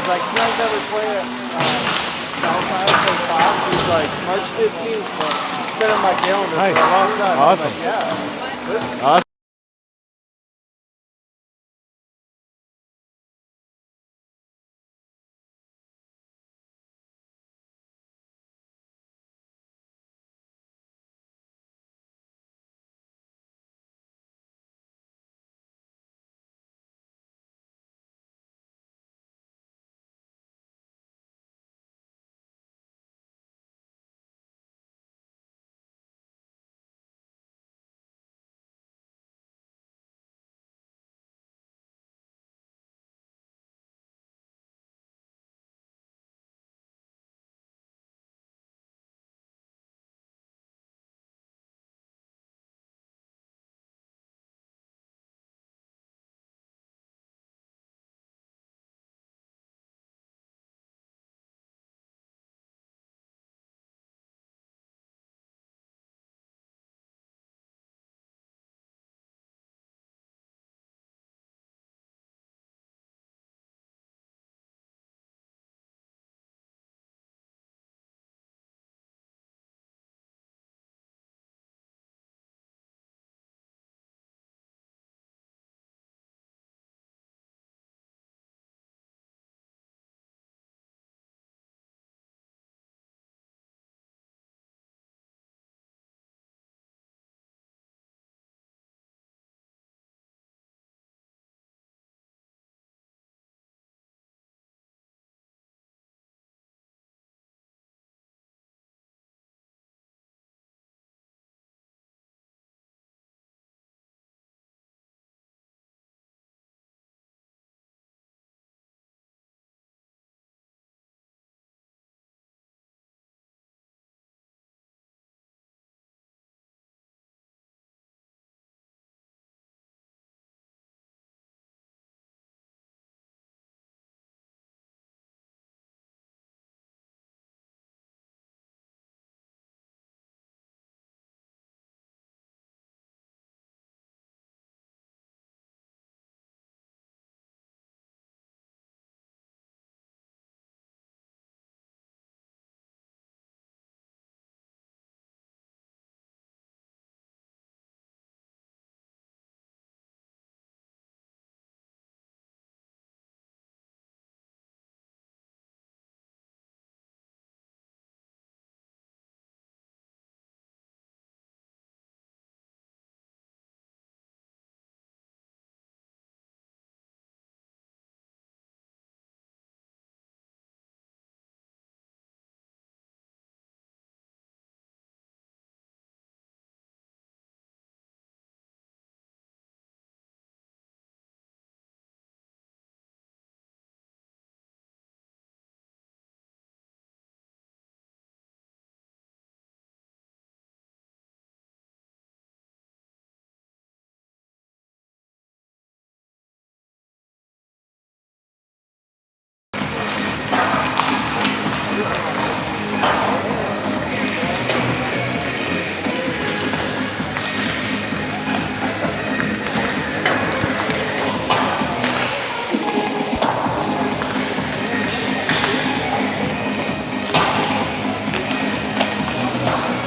was like, you guys ever play at Southside play Fox? He's like, March 15th, but it's been on my calendar for a long time. Awesome. Like, yeah. Awesome.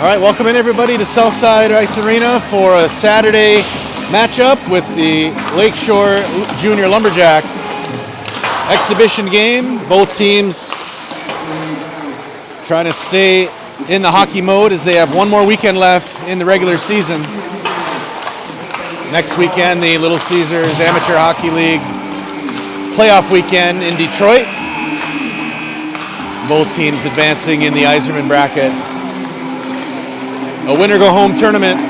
All right, welcome in everybody to Southside Ice Arena for a Saturday matchup with the Lakeshore Junior Lumberjacks. Exhibition game, both teams trying to stay in the hockey mode as they have one more weekend left in the regular season. Next weekend, the Little Caesars Amateur Hockey League playoff weekend in Detroit. Both teams advancing in the Iserman bracket. A winner-go-home tournament.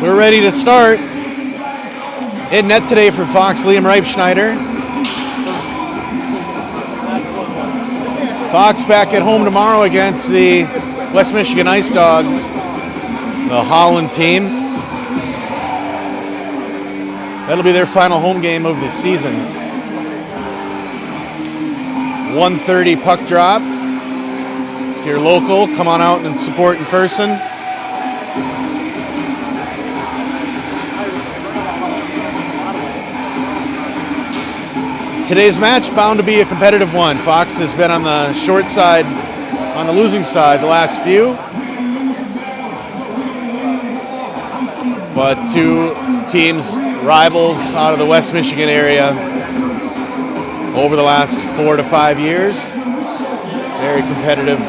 We're ready to start. In net today for Fox, Liam Reifschneider. Fox back at home tomorrow against the West Michigan Ice Dogs. the Holland team. That'll be their final home game of the season. 1:30 puck drop. If you're local, come on out and support in person. Today's match bound to be a competitive one. Fox has been on the short side, on the losing side the last few. But two teams, rivals out of the West Michigan area over the last 4 to 5 years. Very competitive.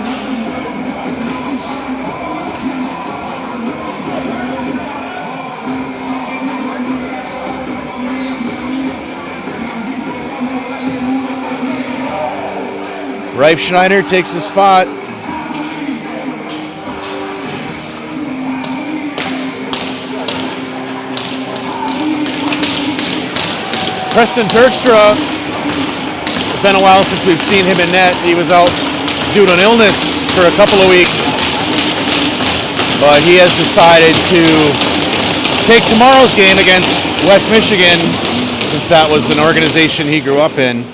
Reifschneider takes the spot. Preston Terkstra, it's been a while since we've seen him in net. He was out due to an illness for a couple of weeks, but he has decided to take tomorrow's game against West Michigan, since that was an organization he grew up in.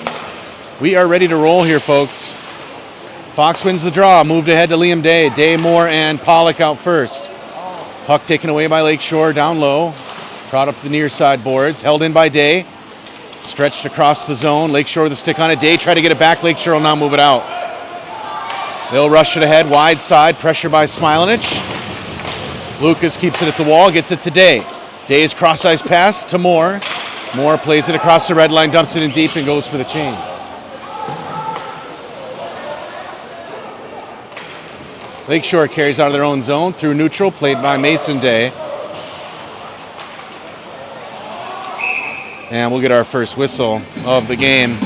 We are ready to roll here, folks. Fox wins the draw, moved ahead to Liam Day. Day, Moore, and Pollock out first. Puck taken away by Lakeshore, down low. Brought up the near side boards, held in by Day. Stretched across the zone. Lakeshore with a stick on it. Day try to get it back. Lakeshore will now move it out. They'll rush it ahead, wide side, pressure by Smilanich. Lucas keeps it at the wall, gets it to Day. Day's cross ice pass to Moore. Moore plays it across the red line, dumps it in deep, and goes for the change. Lakeshore carries out of their own zone through neutral, played by Mason Day. And we'll get our first whistle of the game.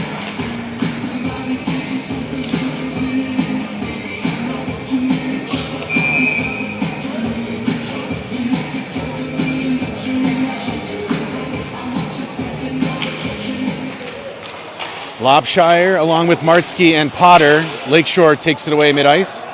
Lobshire along with Martzke and Potter. Lakeshore takes it away mid-ice.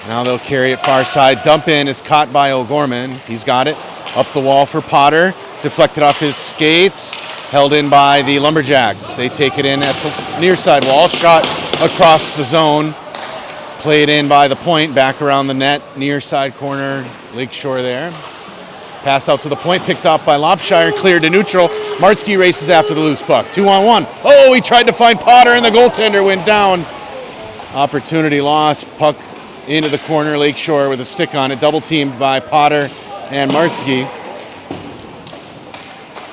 Now they'll carry it far side. Dump in is caught by O'Gorman. He's got it. Up the wall for Potter. Deflected off his skates. Held in by the Lumberjacks. They take it in at the near side wall. Shot across the zone. Played in by the point. Back around the net. Near side corner. Lakeshore there. Pass out to the point. Picked up by Lobshire. Cleared to neutral. Martzke races after the loose puck. 2-on-1. Oh, he tried to find Potter and the goaltender went down. Opportunity lost. Puck into the corner. Lakeshore with a stick on it. Double teamed by Potter and Martzke.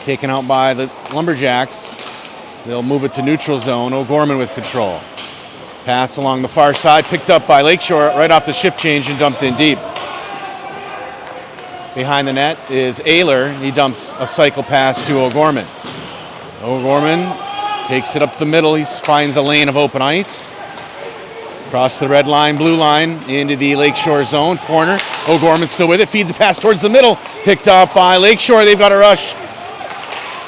Taken out by the Lumberjacks. They'll move it to neutral zone. O'Gorman with control. Pass along the far side. Picked up by Lakeshore right off the shift change and dumped in deep. Behind the net is Ayler. He dumps a cycle pass to O'Gorman. O'Gorman takes it up the middle. He finds a lane of open ice. Across the red line, blue line, into the Lakeshore zone. Corner. O'Gorman still with it. Feeds a pass towards the middle. Picked up by Lakeshore. They've got a rush.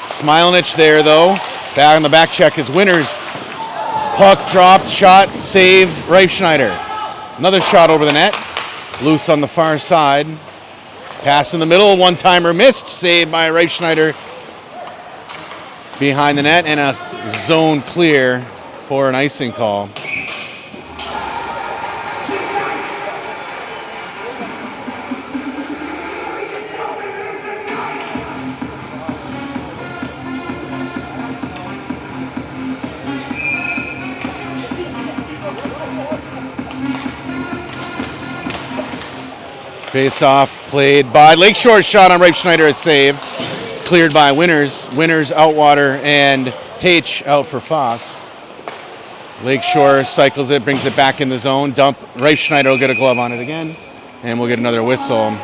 Smilanich there, though. Back on the back check is Winters. Puck dropped. Shot. Save. Reifschneider. Another shot over the net. Loose on the far side. Pass in the middle. One-timer missed. Saved by Reifschneider. Behind the net. And a zone clear for an icing call. Face-off played by Lakeshore. Shot on Reifschneider, a save. Cleared by Winters. Winters, Outwater, and Tate out for Fox. Lakeshore cycles it, brings it back in the zone. Dump. Reifschneider will get a glove on it again. And we'll get another whistle.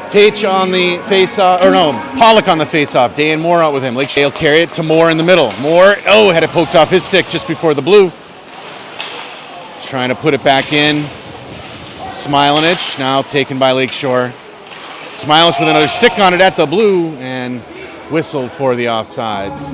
Tate on the face-off, or no, Pollock on the face-off. Day and Moore out with him. Lakeshore will carry it to Moore in the middle. Moore, had it poked off his stick just before the blue. Trying to put it back in. Smilanich, now taken by Lakeshore. Smilenish with another stick on it at the blue and whistled for the offsides.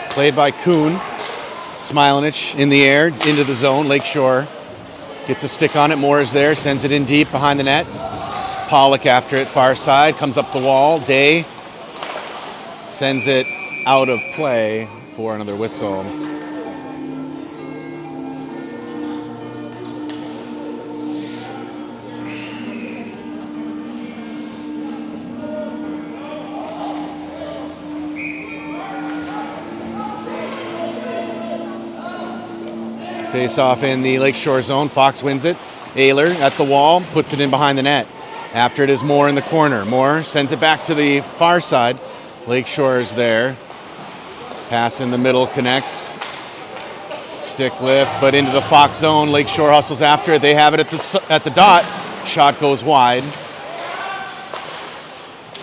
Played by Kuhn. Smilenish in the air, into the zone. Lakeshore gets a stick on it. Moore is there, sends it in deep behind the net. Pollock after it, far side, comes up the wall. Day sends it out of play for another whistle. Face off in the Lakeshore zone. Fox wins it. Ayler at the wall, puts it in behind the net. After it is Moore in the corner. Moore sends it back to the far side. Lakeshore is there. Pass in the middle connects. Stick lift, but into the Fox zone. Lakeshore hustles after it. They have it at the dot. Shot goes wide.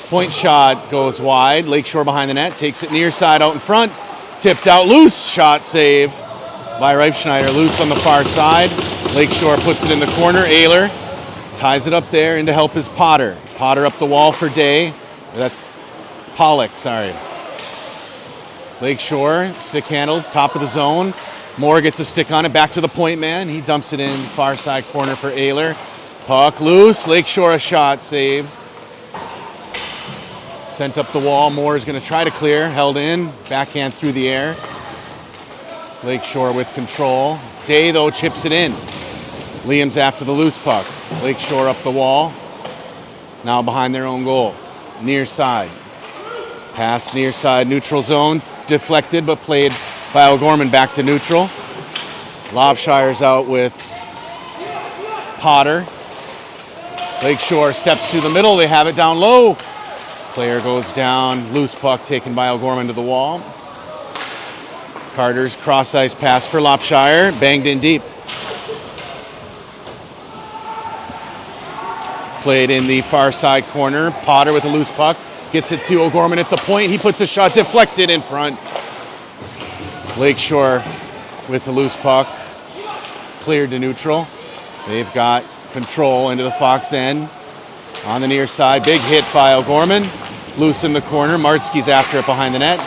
Point shot goes wide. Lakeshore behind the net. Takes it near side out in front. Tipped out loose. Shot save by Reifschneider, loose on the far side. Lakeshore puts it in the corner. Ayler ties it up there, and to help is Potter. Potter up the wall for Day. That's Pollock, sorry. Lakeshore, stick handles, top of the zone. Moore gets a stick on it, back to the point man. He dumps it in, far side corner for Ayler. Puck loose, Lakeshore a shot, save. Sent up the wall, Moore is gonna try to clear, held in, backhand through the air. Lakeshore with control. Day, though, chips it in. Liam's after the loose puck. Lakeshore up the wall. Now behind their own goal. Near side. Pass near side, neutral zone. Deflected, but played by O'Gorman back to neutral. Lobshire's out with Potter. Lakeshore steps through the middle. They have it down low. Player goes down. Loose puck taken by O'Gorman to the wall. Carter's cross-ice pass for Lopshire, banged in deep. Played in the far side corner. Potter with a loose puck, gets it to O'Gorman at the point. He puts a shot deflected in front. Lakeshore with the loose puck, cleared to neutral. They've got control into the Fox end. On the near side, big hit by O'Gorman. Loose in the corner. Martzke's after it behind the net.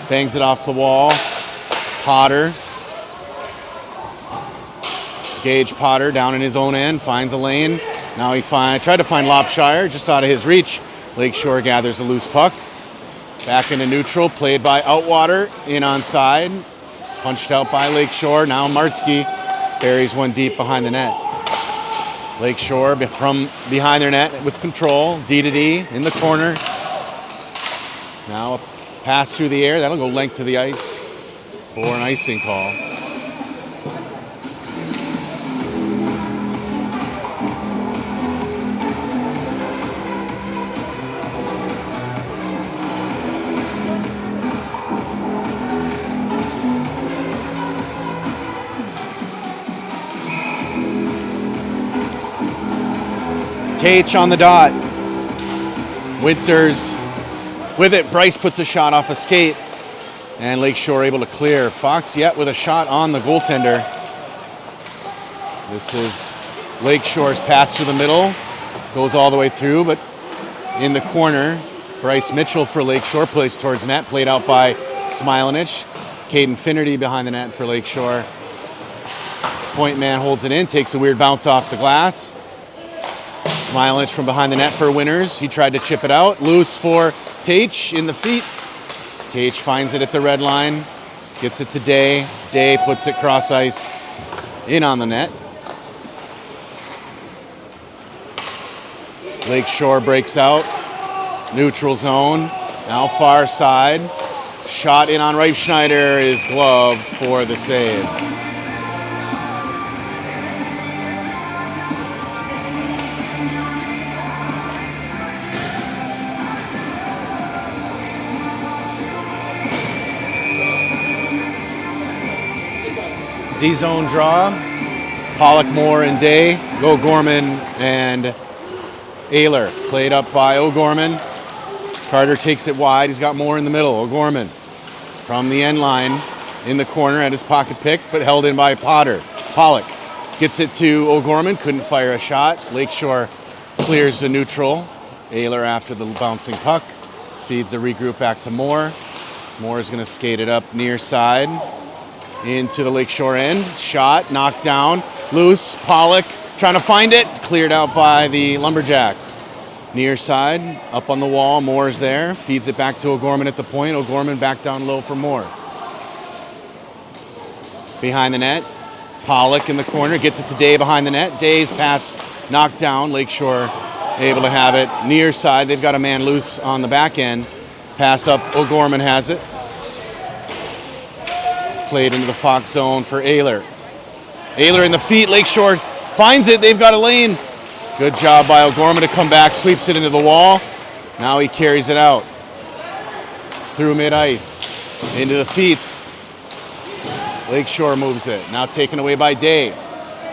Bangs it off the wall. Potter. Gage Potter down in his own end, finds a lane. Now he tried to find Lopshire, just out of his reach. Lakeshore gathers a loose puck. Back into neutral, played by Outwater, in onside. Punched out by Lakeshore. Now Martzke buries one deep behind the net. Lakeshore from behind their net with control. D to D in the corner. Now a pass through the air. That'll go length to the ice for an icing call. Tate on the dot. Winters with it. Bryce puts a shot off a skate. And Lakeshore able to clear. Fox yet with a shot on the goaltender. This is Lakeshore's pass through the middle. Goes all the way through, but in the corner. Bryce Mitchell for Lakeshore plays towards net. Played out by Smilenish. Caden Finnerty behind the net for Lakeshore. Point man holds it in. Takes a weird bounce off the glass. Smilenish from behind the net for Winners. He tried to chip it out. Loose for Tate in the feet. Tate finds it at the red line, gets it to Day. Day puts it cross ice in on the net. Lakeshore breaks out, neutral zone, now far side. Shot in on Reifschneider is gloved for the save. D-zone draw. Pollock, Moore, and Day. O'Gorman and Ayler. Played up by O'Gorman. Carter takes it wide. He's got Moore in the middle. O'Gorman from the end line in the corner at his pocket pick, but held in by Pollock gets it to O'Gorman. Couldn't fire a shot. Lakeshore clears the neutral. Ayler after the bouncing puck. Feeds a regroup back to Moore. Moore is going to skate it up near side into the Lakeshore end. Shot, knocked down, loose. Pollock trying to find it. Cleared out by the Lumberjacks. Near side, up on the wall. Moore's there. Feeds it back to O'Gorman at the point. O'Gorman back down low for Moore. Behind the net. Pollock in the corner. Gets it to Day behind the net. Day's pass knocked down. Lakeshore able to have it near side. They've got a man loose on the back end. Pass up. O'Gorman has it. Played into the Fox zone for Ayler. Ayler in the feet. Lakeshore finds it. They've got a lane. Good job by O'Gorman to come back. Sweeps it into the wall. Now he carries it out. Through mid-ice. Into the feet. Lakeshore moves it. Now taken away by Day.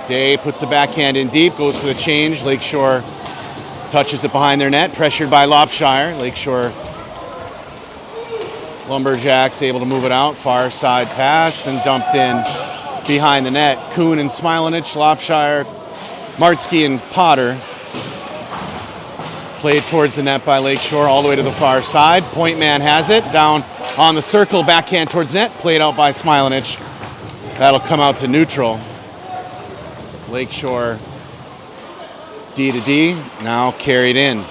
Day puts a backhand in deep. Goes for the change. Lakeshore touches it behind their net. Pressured by Lopshire. Lakeshore Lumberjacks able to move it out. Far side pass and dumped in behind the net. Kuhn and Smilanich, Lopshire, Martsky and Potter. Played towards the net by Lakeshore all the way to the far side. Point man has it. Down on the circle. Backhand towards net. Played out by Smilanich. That'll come out to neutral. Lakeshore D to D. Now carried in.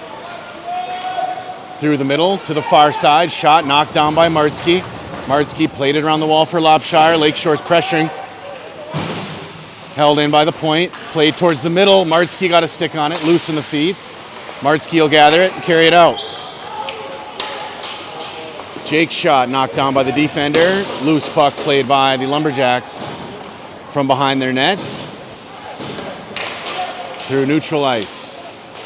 Through the middle to the far side. Shot knocked down by Martsky. Martsky played it around the wall for Lopshire. Lakeshore's pressuring. Held in by the point. Played towards the middle. Martsky got a stick on it. Loose in the feet. Martsky will gather it and carry it out. Jake's shot knocked down by the defender. Loose puck played by the Lumberjacks from behind their net. Through neutral ice.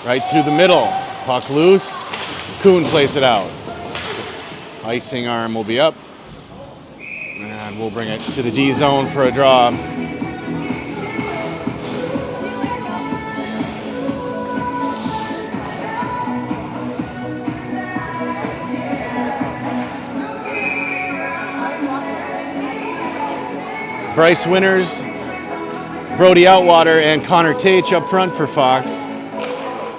Right through the middle. Puck loose. Kuhn plays it out. Icing arm will be up. And we'll bring it to the D zone for a draw. Bryce Winters, Brody Outwater, and Connor Tate up front for Fox.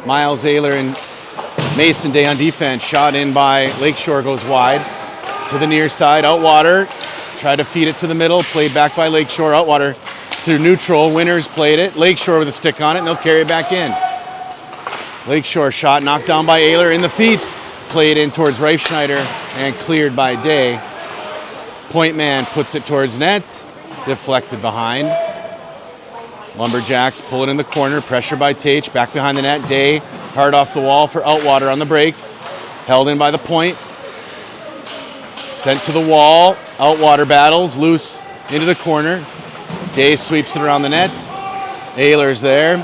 Miles Ayler and Mason Day on defense. Shot in by Lakeshore goes wide to the near side. Outwater tried to feed it to the middle. Played back by Lakeshore. Outwater through neutral. Winters played it. Lakeshore with a stick on it, and they'll carry it back in. Lakeshore shot knocked down by Ayler in the feet. Played in towards Reifschneider and cleared by Day. Point man puts it towards net. Deflected behind. Lumberjacks pull it in the corner. Pressure by Tate. Back behind the net. Day hard off the wall for Outwater on the break. Held in by the point. Sent to the wall. Outwater battles. Loose into the corner. Day sweeps it around the net. Ayler's there.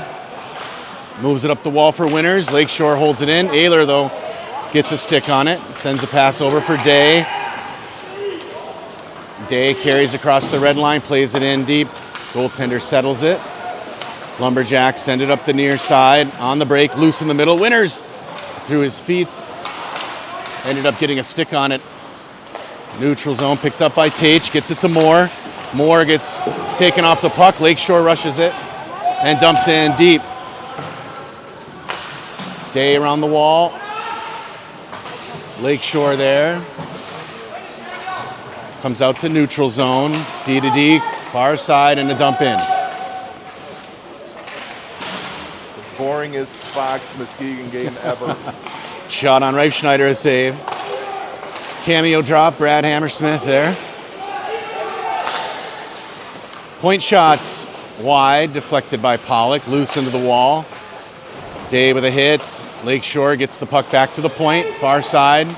Moves it up the wall for Winters. Lakeshore holds it in. Ayler, though, gets a stick on it. Sends a pass over for Day. Day carries across the red line, plays it in deep. Goaltender settles it. Lumberjacks send it up the near side. On the break, loose in the middle. Winters through his feet. Ended up getting a stick on it. Neutral zone picked up by Tate. Gets it to Moore. Moore gets taken off the puck. Lakeshore rushes it and dumps in deep. Day around the wall. Lakeshore there. Comes out to neutral zone, D to D, far side, and a dump in. The boringest Fox Muskegon game ever. Shot on Reifschneider, a save. Cameo drop, Brad Hammersmith there. Point shots wide, deflected by Pollock, loose into the wall. Day with a hit. Lakeshore gets the puck back to the point, far side.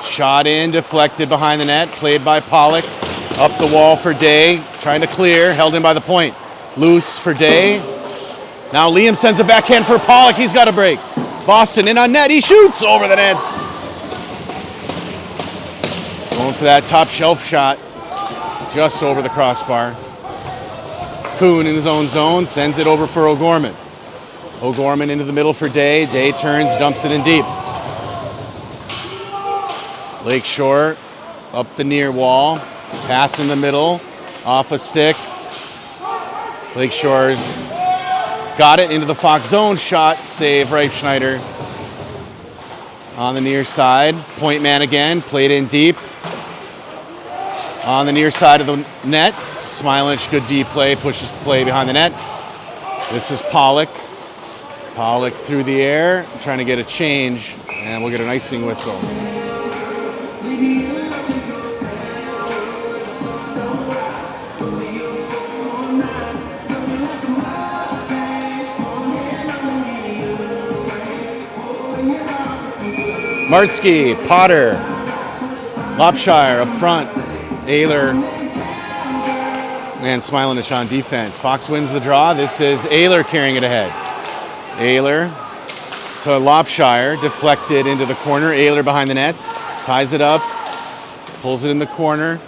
Shot in, deflected behind the net, played by Pollock. Up the wall for Day, trying to clear, held in by the point. Loose for Day. Now Liam sends a backhand for Pollock, he's got a break. Boston in on net, he shoots over the net. Going for that top shelf shot, just over the crossbar. Kuhn in his own zone, sends it over for O'Gorman. O'Gorman into the middle for Day. Day turns, dumps it in deep. Lakeshore up the near wall. Pass in the middle. Off a stick. Lakeshore's got it into the Fox zone. Shot, save, Reifschneider. On the near side. Point man again. Played in deep. On the near side of the net. Smilich, good deep play. Pushes play behind the net. This is Pollock. Pollock through the air, trying to get a change, and we'll get an icing whistle. Martsky, Potter, Lopshire up front, Ayler, and Smilinich on defense. Fox wins the draw. This is Ayler carrying it ahead. Ayler to Lopshire, deflected into the corner. Ayler behind the net, ties it up, pulls it in the corner.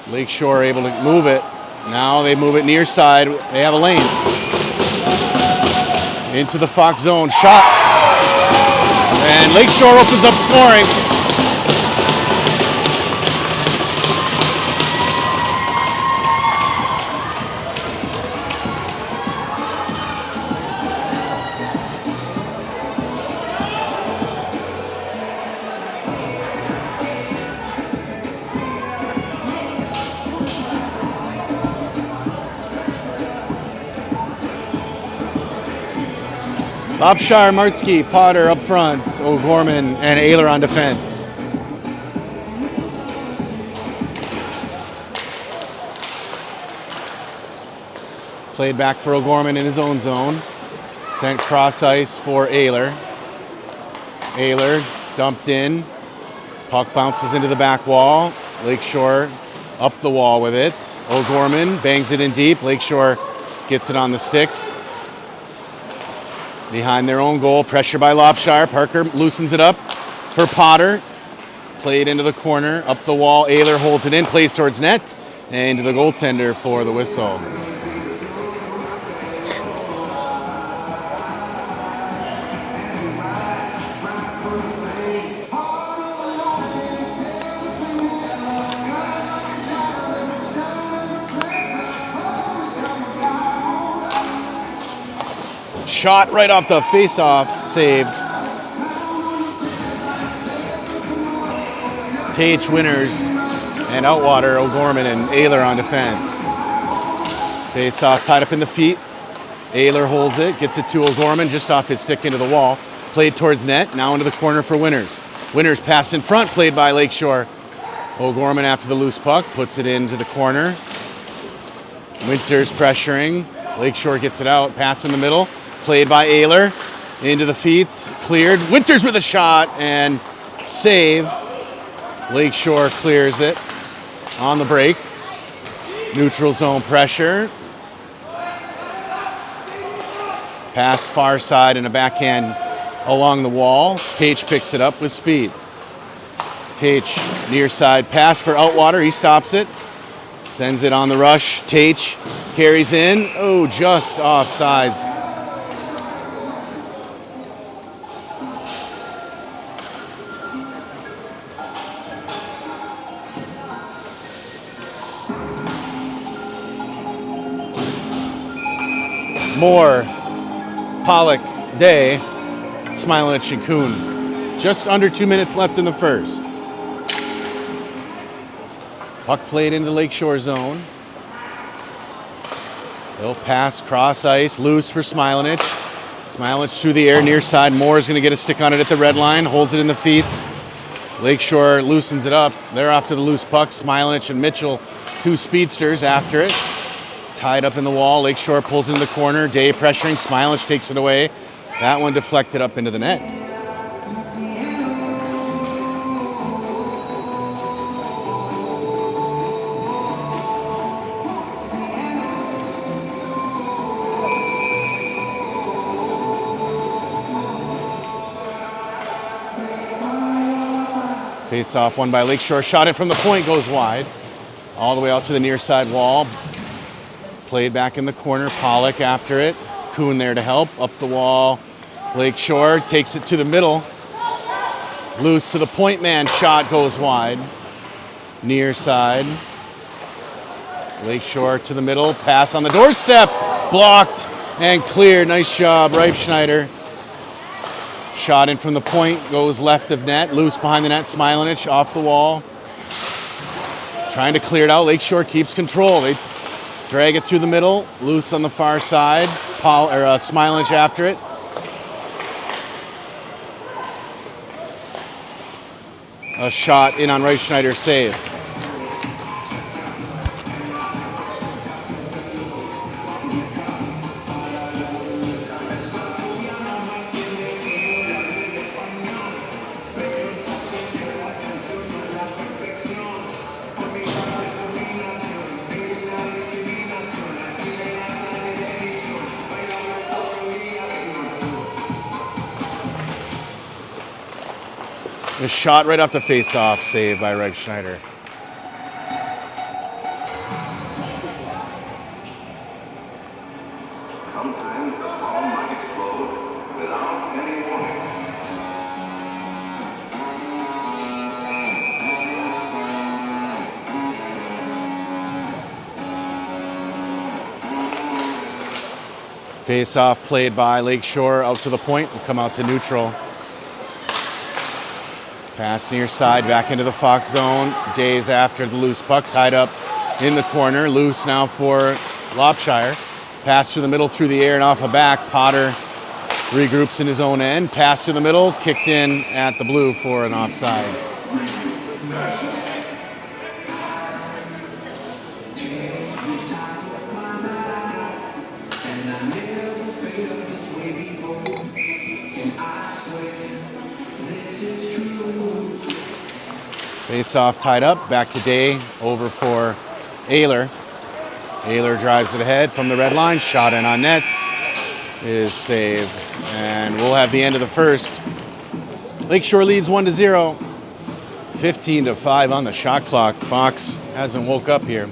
Lakeshore able to move it. Now they move it near side. They have a lane. Into the Fox zone, shot. And Lakeshore opens up scoring. Lopshire, Martsky, Potter up front, O'Gorman and Ayler on defense. Played back for O'Gorman in his own zone. Sent cross ice for Ayler. Ayler dumped in. Puck bounces into the back wall. Lakeshore up the wall with it. O'Gorman bangs it in deep. Lakeshore gets it on the stick. Behind their own goal, pressure by Lopshire. Parker loosens it up for Potter. Played into the corner, up the wall. Ayler holds it in, plays towards net, and to the goaltender for the whistle. Shot right off the face-off, saved. Tage winners and Outwater, O'Gorman and Ayler on defense. Face-off tied up in the feet. Ayler holds it, gets it to O'Gorman just off his stick into the wall. Played towards net, now into the corner for Winners. Winners pass in front, played by Lakeshore. O'Gorman after the loose puck, puts it into the corner. Winters pressuring. Lakeshore gets it out, pass in the middle. Played by Ayler, into the feet, cleared. Winters with a shot and save. Lakeshore clears it on the break. Neutral zone pressure. Pass far side and a backhand along the wall. Tate picks it up with speed. Tate near side pass for Outwater. He stops it. Sends it on the rush. Tate carries in. Oh, just off sides. Moore, Pollock, Day, Smilich, and Kuhn. Just under 2 minutes left in the first. Puck played into the Lakeshore zone. They'll pass cross ice, loose for Smilich. Smilich through the air near side. Moore is going to get a stick on it at the red line, holds it in the feet. Lakeshore loosens it up. They're off to the loose puck. Smilich and Mitchell, two speedsters after it. Tied up in the wall. Lakeshore pulls into the corner. Day pressuring. Smilich takes it away. That one deflected up into the net. Face off, won by Lakeshore. Shot it from the point, goes wide. All the way out to the near side wall. Played back in the corner. Pollock after it. Kuhn there to help. Up the wall. Lakeshore takes it to the middle. Loose to the point man. Shot goes wide. Near side. Lakeshore to the middle. Pass on the doorstep. Blocked and cleared. Nice job, Reifschneider. Shot in from the point. Goes left of net. Loose behind the net. Smilanich off the wall. Trying to clear it out. Lakeshore keeps control. They drag it through the middle. Loose on the far side. Smilanich after it. A shot in on Reifschneider's save. A shot right off the face-off, save by Reifschneider. Sometimes the bomb might explode without any warning. Face-off played by Lakeshore out to the point. Will come out to neutral. Pass near side, back into the Fox zone. Days after the loose puck, tied up in the corner. Loose now for Lopshire. Pass through the middle, through the air and off a back. Potter regroups in his own end. Pass through the middle, kicked in at the blue for an offside. Face-off tied up, back to Day, over for Ayler. Ayler drives it ahead from the red line, shot in on net, is saved. And we'll have the end of the first. Lakeshore leads 1-0, 15-5 on the shot clock. Fox hasn't woke up here.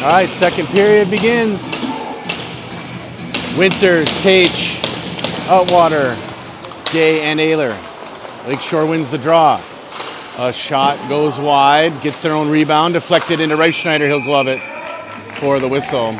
All right, second period begins. Winters, Tate, Outwater, Day, and Ayler. Lakeshore wins the draw. A shot goes wide, gets their own rebound, deflected into Reifschneider. He'll glove it for the whistle.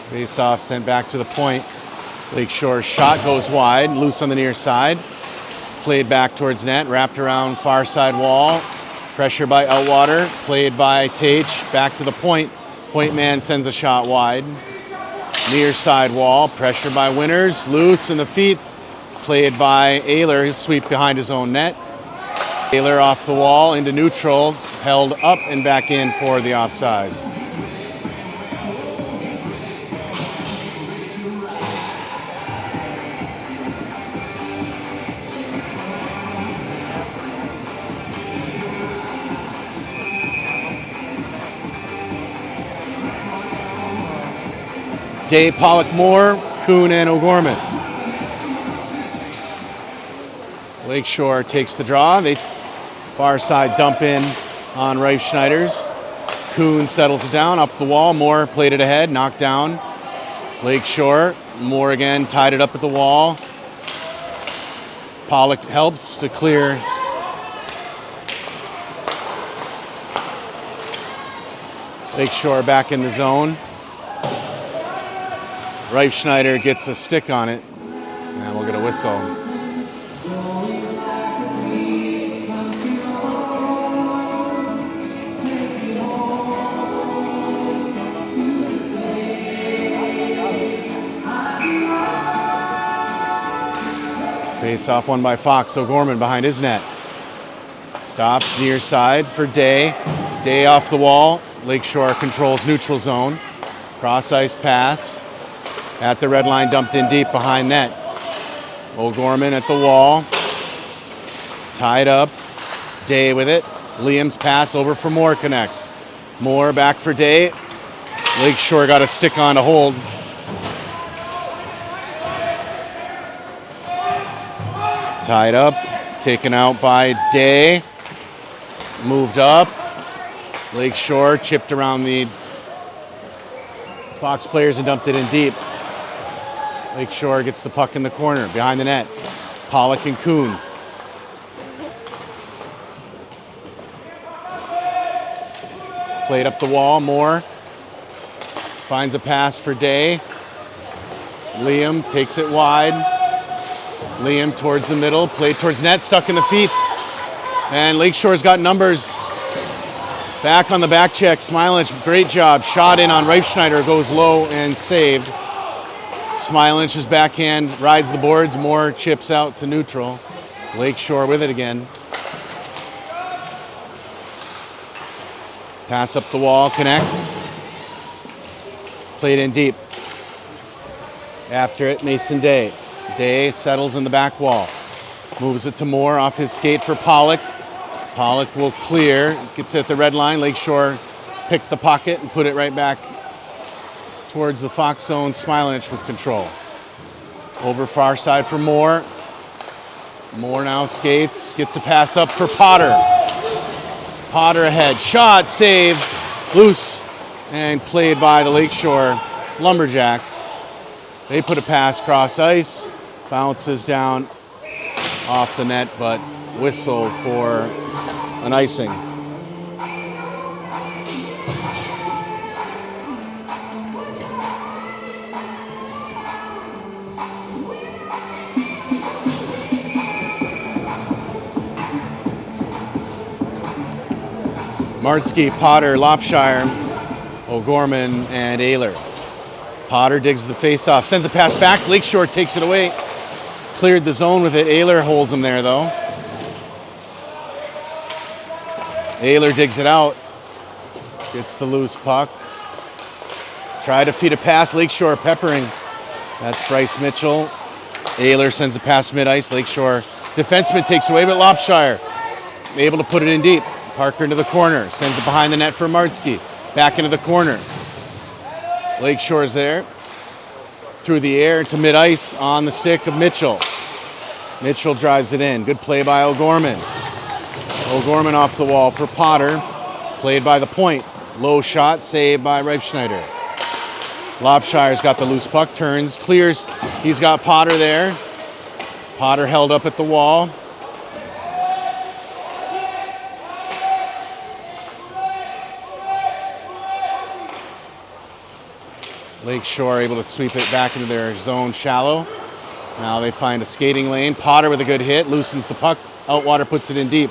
Face-off sent back to the point. Lakeshore's shot goes wide, loose on the near side. Played back towards net, wrapped around far side wall. Pressure by Outwater, played by Tate, back to the point. Point man sends a shot wide. Near side wall, pressure by Winters, loose in the feet. Played by Ayler, his sweep behind his own net. Ayler off the wall into neutral, held up and back in for the offsides. Day, Pollock, Moore, Kuhn, and O'Gorman. Lakeshore takes the draw. They far side dump in on Reif Schneider's. Kuhn settles it down, up the wall. Moore played it ahead, knocked down. Lakeshore, Moore again, tied it up at the wall. Pollock helps to clear. Lakeshore back in the zone. Reif Schneider gets a stick on it, and we'll get a whistle. Face off won by Fox. O'Gorman behind his net. Stops near side for Day. Day off the wall. Lakeshore controls neutral zone. Cross ice pass. At the red line, dumped in deep behind net. O'Gorman at the wall. Tied up. Day with it. Liam's pass over for Moore connects. Moore back for Day. Lakeshore got a stick on to hold. Tied up, taken out by Day. Moved up. Lakeshore chipped around the Fox players and dumped it in deep. Lakeshore gets the puck in the corner, behind the net. Pollock and Kuhn. Played up the wall, Moore. Finds a pass for Day. Liam takes it wide. Liam towards the middle, played towards net, stuck in the feet. And Lakeshore's got numbers. Back on the back check, Smilinch, great job. Shot in on Reif Schneider, goes low and saved. Smilinch's backhand rides the boards, Moore chips out to neutral. Lakeshore with it again. Pass up the wall, connects. Played in deep. After it, Mason Day. Day settles in the back wall. Moves it to Moore off his skate for Pollock. Pollock will clear. Gets it at the red line. Lakeshore picked the pocket and put it right back towards the Fox zone. Smilinich with control. Over far side for Moore. Moore now skates. Gets a pass up for Potter. Potter ahead. Shot, save, loose, and played by the Lakeshore Lumberjacks. They put a pass cross ice, bounces down off the net, but whistle for an icing. Martzke, Potter, Lopshire, O'Gorman, and Ayler. Potter digs the face-off, sends a pass back. Lakeshore takes it away. Cleared the zone with it. Ayler holds him there, though. Ayler digs it out. Gets the loose puck. Try to feed a pass. Lakeshore peppering. That's Bryce Mitchell. Ayler sends a pass mid-ice. Lakeshore defenseman takes away, but Lopshire able to put it in deep. Parker into the corner. Sends it behind the net for Martzke. Back into the corner. Lakeshore's there. Through the air to mid-ice on the stick of Mitchell. Mitchell drives it in. Good play by O'Gorman. O'Gorman off the wall for Potter. Played by the point. Low shot, saved by Reif Schneider. Lopshire's got the loose puck, turns, clears. He's got Potter there. Potter held up at the wall. Lakeshore able to sweep it back into their zone shallow. Now they find a skating lane. Potter with a good hit, loosens the puck. Outwater puts it in deep.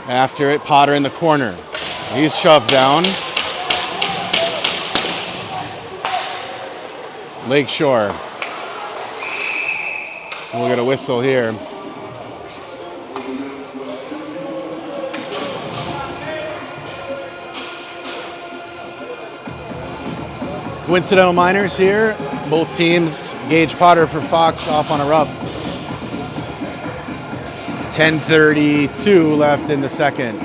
After it, Potter in the corner. He's shoved down. Lakeshore. We'll get a whistle here. Coincidental minors here. Both teams. Gage Potter for Fox off on a rough. 10:32 left in the second.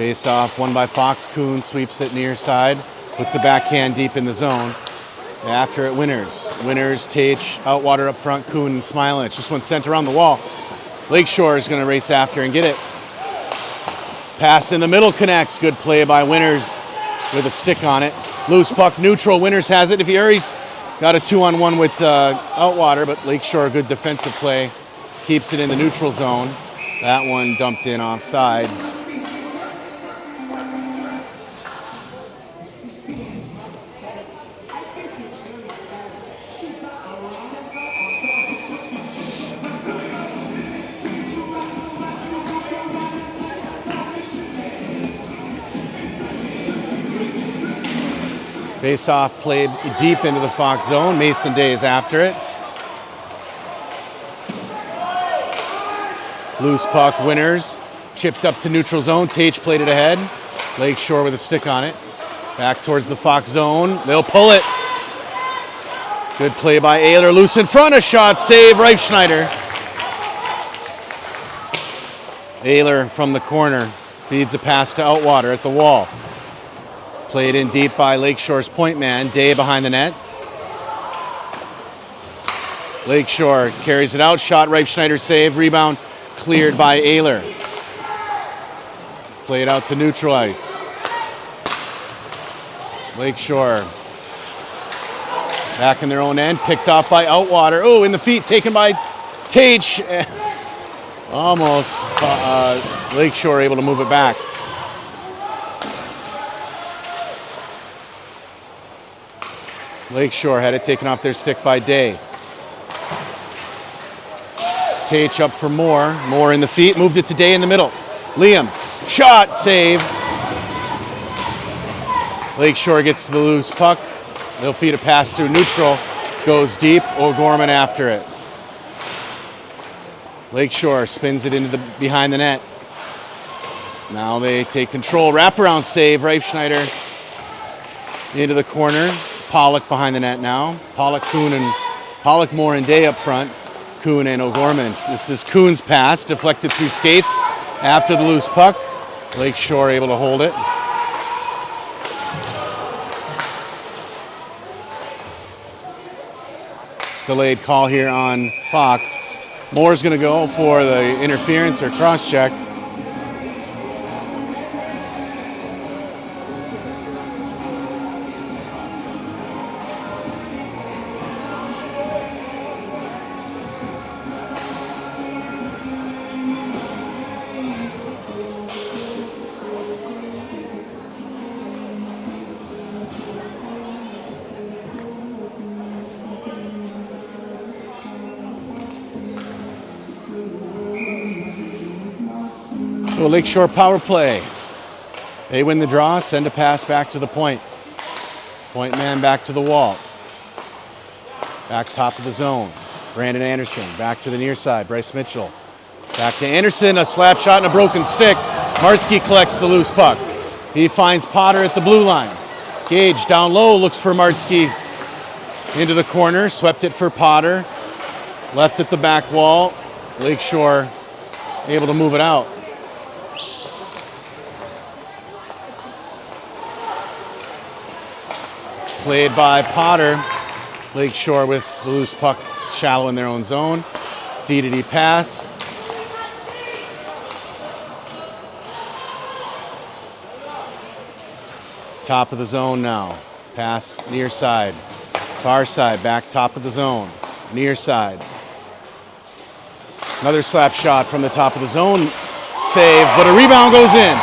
Face off, won by Fox. Kuhn sweeps it near side, puts a backhand deep in the zone. After it, Winners. Winners, Tate, Outwater up front, Kuhn and Smilich. Just went sent around the wall. Lakeshore is going to race after and get it. Pass in the middle connects. Good play by Winners with a stick on it. Loose puck, neutral. Winners has it. If he hurries, got a 2-on-1 with Outwater, but Lakeshore, good defensive play. Keeps it in the neutral zone. That one dumped in off sides. Face-off played deep into the Fox zone. Mason Day is after it. Loose puck, Winners. Chipped up to neutral zone. Tate played it ahead. Lakeshore with a stick on it. Back towards the Fox zone. They'll pull it. Good play by Ayler. Loose in front. A shot. Save. Reifschneider. Ayler from the corner. Feeds a pass to Outwater at the wall. Played in deep by Lakeshore's point man. Day behind the net. Lakeshore carries it out. Shot. Reifschneider save. Rebound cleared by Ayler. Played out to neutral ice. Lakeshore back in their own end. Picked off by Outwater. Oh, in the feet. Taken by Tate. Almost. Lakeshore able to move it back. Lakeshore had it taken off their stick by Day. Tate up for Moore. Moore in the feet. Moved it to Day in the middle. Liam. Shot. Save. Lakeshore gets to the loose puck. They'll feed a pass through neutral. Goes deep. O'Gorman after it. Lakeshore spins it into the behind the net. Now they take control. Wraparound save. Reifschneider into the corner. Pollock behind the net now. Pollock, Moore, and Day up front. Kuhn and O'Gorman. This is Kuhn's pass, deflected through skates after the loose puck. Lakeshore able to hold it. Delayed call here on Fox. Moore's going to go for the interference or cross-check. So Lakeshore power play. They win the draw, send a pass back to the point. Point man back to the wall. Back top of the zone. Brandon Anderson back to the near side. Bryce Mitchell. Back to Anderson, a slap shot and a broken stick. Martzke collects the loose puck. He finds Potter at the blue line. Gage down low, looks for Martzke. Into the corner, swept it for Potter. Left at the back wall. Lakeshore able to move it out. Played by Potter. Lakeshore with the loose puck shallow in their own zone. D-to-D pass. Top of the zone now. Pass near side. Far side, back top of the zone. Near side. Another slap shot from the top of the zone. Save, but a rebound goes in.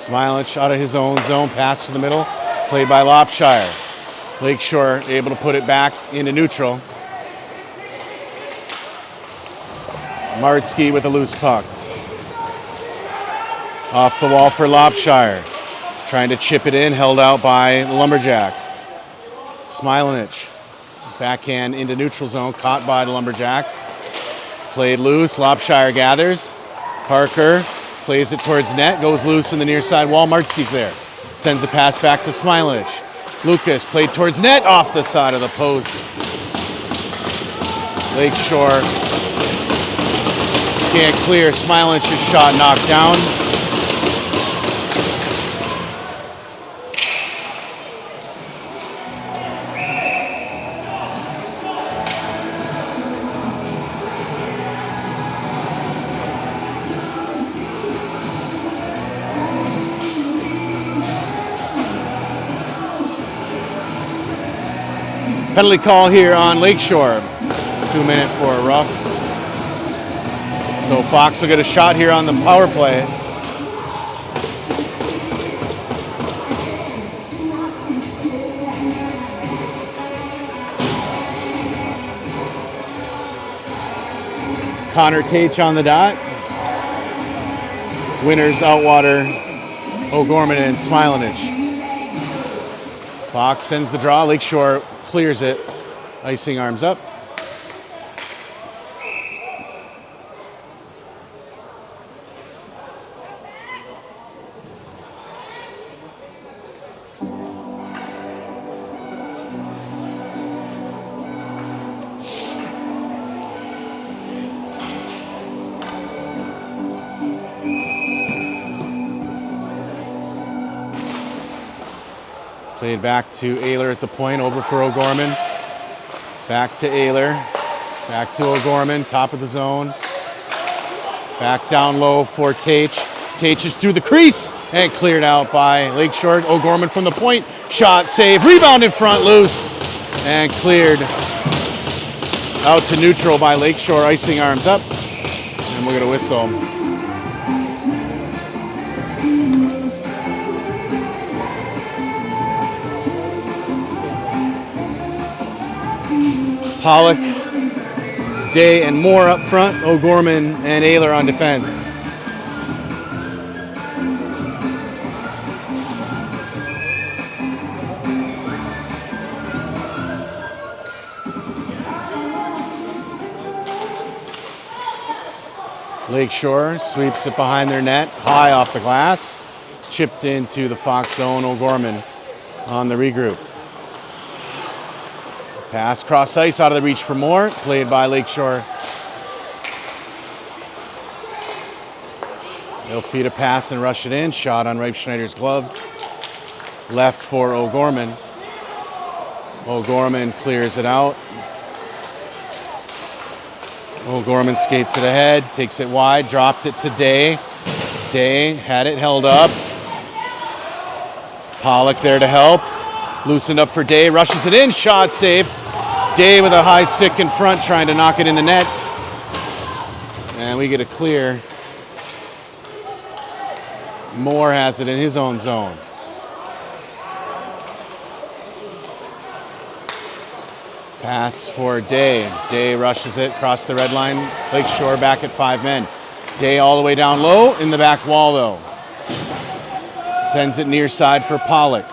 Smilich out of his own zone, pass to the middle, played by Lopshire. Lakeshore able to put it back into neutral. Martsky with a loose puck. Off the wall for Lopshire. Trying to chip it in, held out by the Lumberjacks. Smilich, backhand into neutral zone, caught by the Lumberjacks. Played loose, Lopshire gathers. Parker plays it towards net, goes loose in the near side wall. Martsky's there. Sends a pass back to Smilich. Lucas played towards net, off the side of the post. Lakeshore can't clear. Smilich's shot knocked down. Penalty call here on Lakeshore. 2 minute for a rough. So Fox will get a shot here on the power play. Connor Tate on the dot. Winners Outwater, O'Gorman and Smilich. Fox sends the draw. Lakeshore clears it. Icing arms up. Played back to Ayler at the point, over for O'Gorman. Back to Ayler, back to O'Gorman, top of the zone. Back down low for Tate. Tate is through the crease and cleared out by Lakeshore. O'Gorman from the point, shot, save, rebound in front, loose, and cleared out to neutral by Lakeshore. Icing arms up, and we'll get a whistle. Pollock, Day, and Moore up front. O'Gorman and Ayler on defense. Lakeshore sweeps it behind their net, high off the glass. Chipped into the Fox zone. O'Gorman on the regroup. Pass cross ice out of the reach for Moore, played by Lakeshore. They'll feed a pass and rush it in. Shot on Reifschneider's glove. Left for O'Gorman. O'Gorman clears it out. O'Gorman skates it ahead, takes it wide, dropped it to Day. Day had it held up. Pollock there to help. Loosened up for Day, rushes it in, shot, save. Day with a high stick in front, trying to knock it in the net. And we get a clear. Moore has it in his own zone. Pass for Day. Day rushes it across the red line. Lakeshore back at 5 men. Day all the way down low, in the back wall though. Sends it near side for Pollock.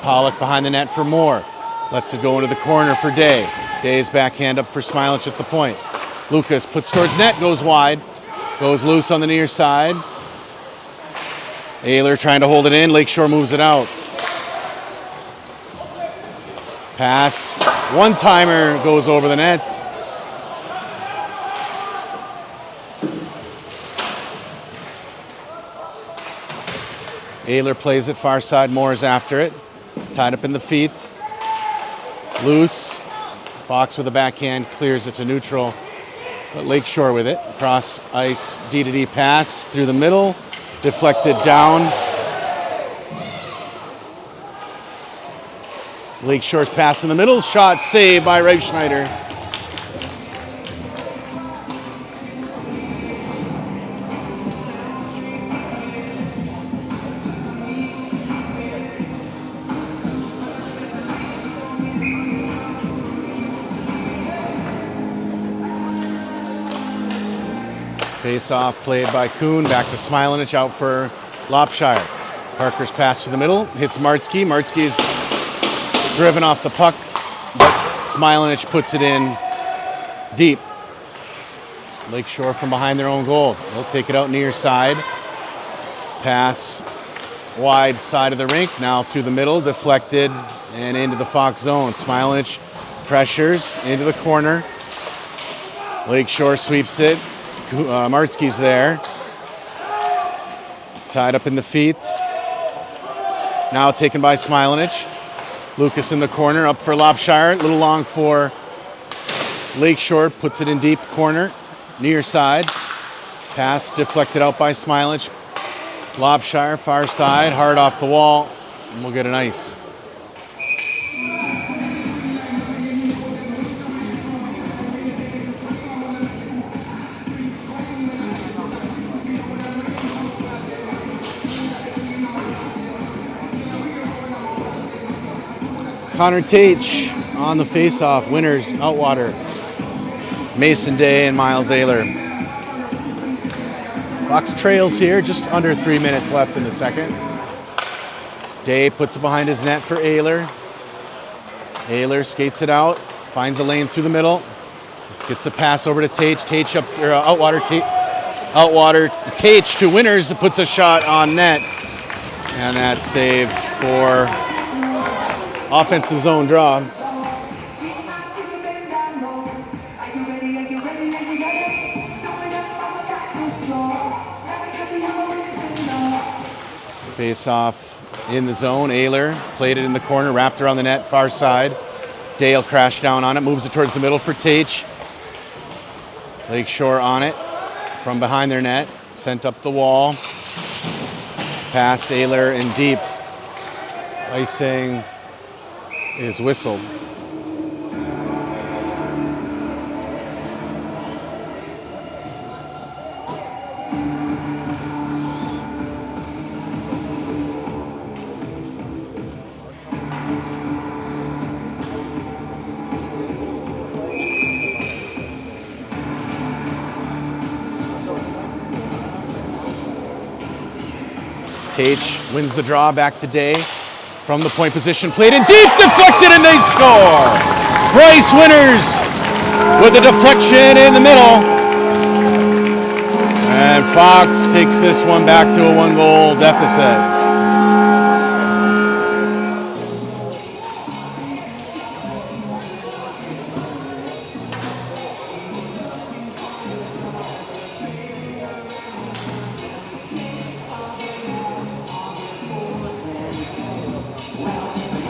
Pollock behind the net for Moore. Lets it go into the corner for Day. Day's backhand up for Smilich at the point. Lucas puts towards net, goes wide. Goes loose on the near side. Ayler trying to hold it in. Lakeshore moves it out. Pass. One-timer goes over the net. Ayler plays it far side. Moore's after it. Tied up in the feet. Loose. Fox with a backhand clears it to neutral. But Lakeshore with it. Cross ice D-to-D pass through the middle. Deflected down. Lakeshore's pass in the middle. Shot saved by Reifschneider. Face-off played by Kuhn, back to Smilanich, out for Lopshire. Parker's pass to the middle, hits Martsky. Martsky's driven off the puck, but Smilanich puts it in deep. Lakeshore from behind their own goal. They'll take it out near side. Pass wide side of the rink, now through the middle, deflected and into the Fox zone. Smilanich pressures into the corner. Lakeshore sweeps it. Martsky's there. Tied up in the feet. Now taken by Smilanich. Lucas in the corner, up for Lopshire. A little long for Lakeshore, puts it in deep corner, near side. Pass deflected out by Smilanich. Lopshire, far side, hard off the wall, and we'll get an ice. Connor Tate on the face-off. Winners, Outwater, Mason Day, and Miles Ayler. Fox trails here, just under 3 minutes left in the second. Day puts it behind his net for Ayler. Ayler skates it out, finds a lane through the middle, gets a pass over to Tate. Tate up, or Outwater Tate to Winners, puts a shot on net, and that's saved for offensive zone draw. Face off in the zone. Ayler played it in the corner, wrapped around the net, far side. Dale crashed down on it, moves it towards the middle for Tate. Lakeshore on it from behind their net, sent up the wall. Past Ayler in deep. Icing is whistled. Tate wins the draw, back to Day. From the point position, played in deep, deflected, and they score! Bryce Winners with a deflection in the middle. And Fox takes this one back to a 1-goal deficit.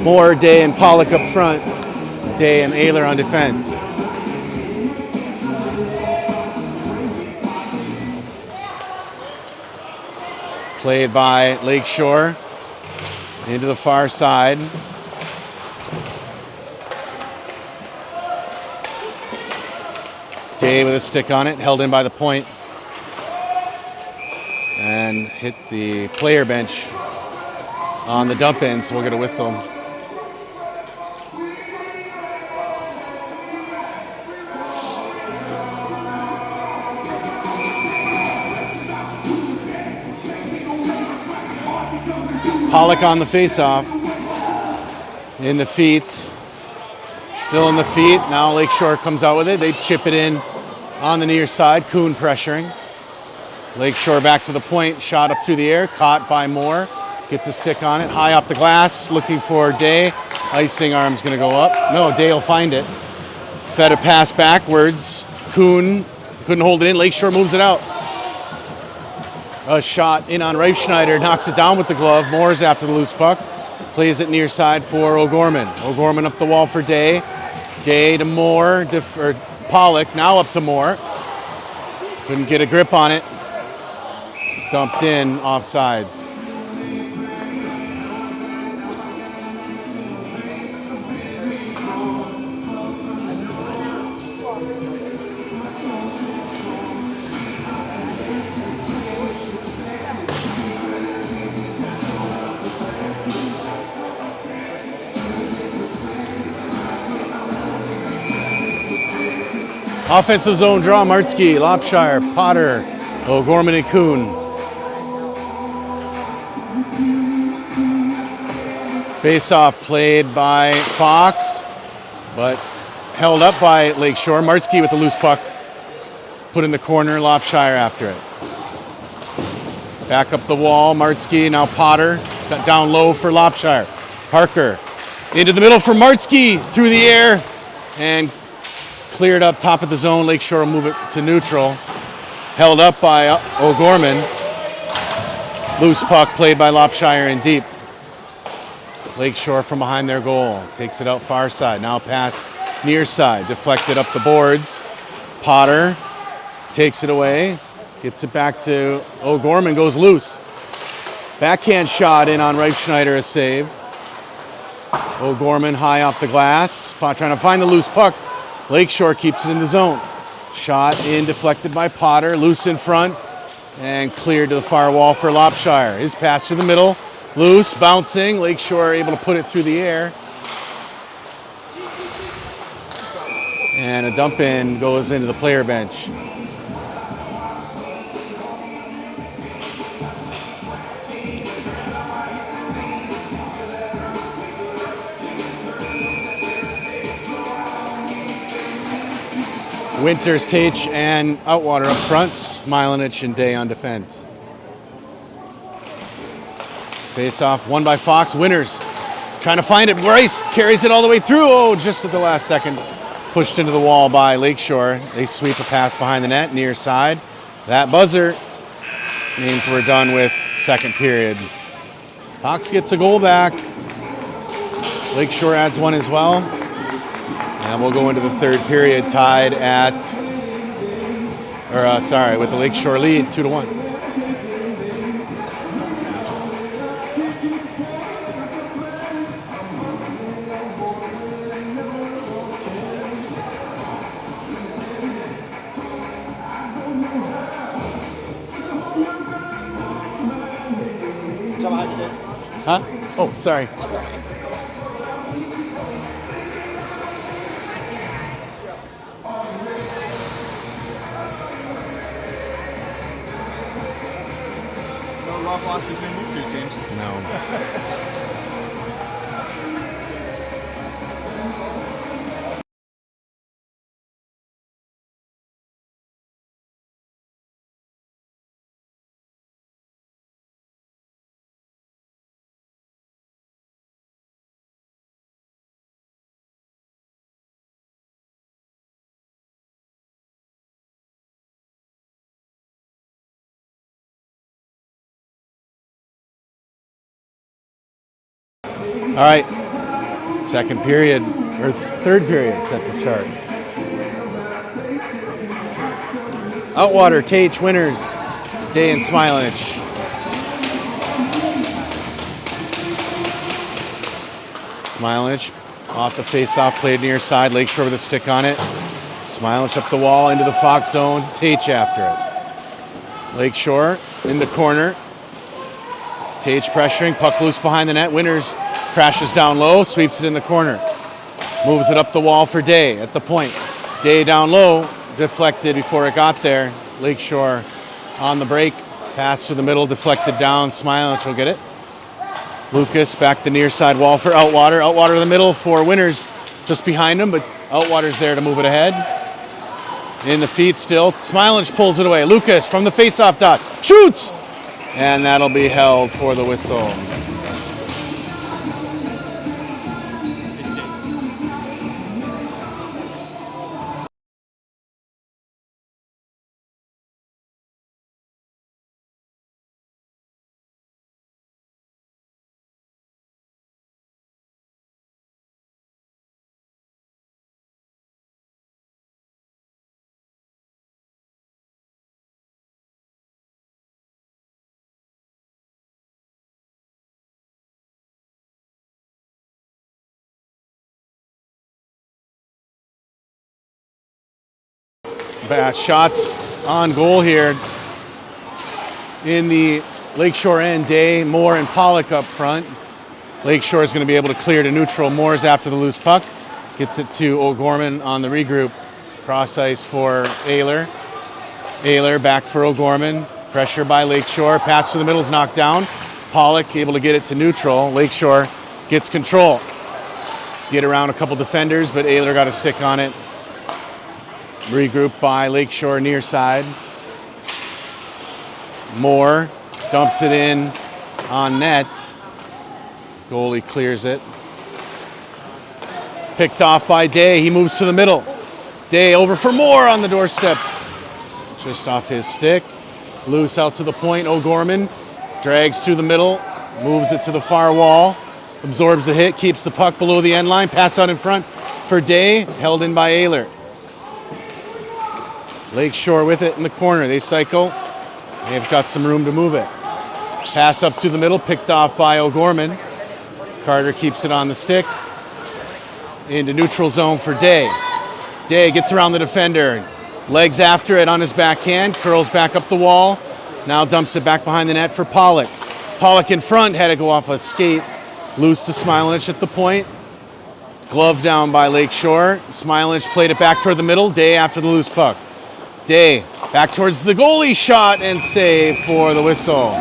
Moore, Day, and Pollock up front. Day and Ayler on defense. Played by Lakeshore into the far side. Day with a stick on it, held in by the point. And hit the player bench on the dump in, so we'll get a whistle. Pollock on the face-off. In the feet. Still in the feet. Now Lakeshore comes out with it. They chip it in on the near side. Kuhn pressuring. Lakeshore back to the point. Shot up through the air. Caught by Moore. Gets a stick on it. High off the glass. Looking for Day. Icing arm's going to go up. No, Day will find it. Fed a pass backwards. Kuhn couldn't hold it in. Lakeshore moves it out. A shot in on Reifschneider, knocks it down with the glove. Moore's after the loose puck. Plays it near side for O'Gorman. O'Gorman up the wall for Day. Day to Moore, or Pollock, now up to Moore. Couldn't get a grip on it. Dumped in, offsides. Offensive zone draw, Martsky, Lopshire, Potter, O'Gorman and Kuhn. Face-off played by Fox, but held up by Lakeshore. Martzke with the loose puck. Put in the corner, Lopshire after it. Back up the wall, Martzke, now Potter. Got down low for Lopshire. Parker into the middle for Martzke, through the air, and cleared up top of the zone. Lakeshore will move it to neutral. Held up by O'Gorman. Loose puck played by Lopshire in deep. Lakeshore from behind their goal. Takes it out far side. Now pass near side. Deflected up the boards. Potter takes it away. Gets it back to O'Gorman. Goes loose. Backhand shot in on Reifschneider. A save. O'Gorman high off the glass. Trying to find the loose puck. Lakeshore keeps it in the zone. Shot in, deflected by Potter. Loose in front. And cleared to the far wall for Lopshire. His pass to the middle. Loose, bouncing. Lakeshore able to put it through the air. And a dump in goes into the player bench. Winters, Tate, and Outwater up front. Smilanich and Day on defense. Face-off won by Fox. Winters trying to find it. Bryce carries it all the way through. Oh, just at the last second. Pushed into the wall by Lakeshore. They sweep a pass behind the net, near side. That buzzer means we're done with second period. Fox gets a goal back. Lakeshore adds one as well. And we'll go into the third period tied at, with the Lakeshore lead, 2-1. Huh? Oh, sorry. No love lost between these two teams. No. All right, second period, or third period set to start. Outwater, Tate, Winters, Day and Smilanich. Smilanich off the face-off, played near side, Lakeshore with a stick on it. Smilanich up the wall into the Fox zone, Tate after it. Lakeshore in the corner. Tate pressuring, puck loose behind the net. Winters crashes down low, sweeps it in the corner. Moves it up the wall for Day at the point. Day down low, deflected before it got there. Lakeshore on the break. Pass to the middle, deflected down. Smilanich will get it. Lucas back the near side wall for Outwater. Outwater in the middle for Winters just behind him, but Outwater's there to move it ahead. In the feet still. Smilanich pulls it away. Lucas from the face-off dot. Shoots! And that'll be held for the whistle. Shots on goal here in the Lakeshore end. Day, Moore, and Pollock up front. Lakeshore is going to be able to clear to neutral. Moore's after the loose puck. Gets it to O'Gorman on the regroup. Cross ice for Ayler. Ayler back for O'Gorman. Pressure by Lakeshore. Pass to the middle is knocked down. Pollock able to get it to neutral. Lakeshore gets control. Get around a couple defenders, but Ayler got a stick on it. Regroup by Lakeshore near side. Moore dumps it in on net. Goalie clears it. Picked off by Day. He moves to the middle. Day over for Moore on the doorstep. Just off his stick. Loose out to the point. O'Gorman drags through the middle. Moves it to the far wall. Absorbs the hit. Keeps the puck below the end line. Pass out in front for Day. Held in by Ayler. Lakeshore with it in the corner. They cycle. They've got some room to move it. Pass up through the middle. Picked off by O'Gorman. Carter keeps it on the stick. Into neutral zone for Day. Day gets around the defender. Legs after it on his backhand. Curls back up the wall. Now dumps it back behind the net for Pollock. Pollock in front. Had to go off a skate. Loose to Smilanich at the point. Glove down by Lakeshore. Smilanich played it back toward the middle. Day after the loose puck. Day back towards the goalie. Shot and save for the whistle.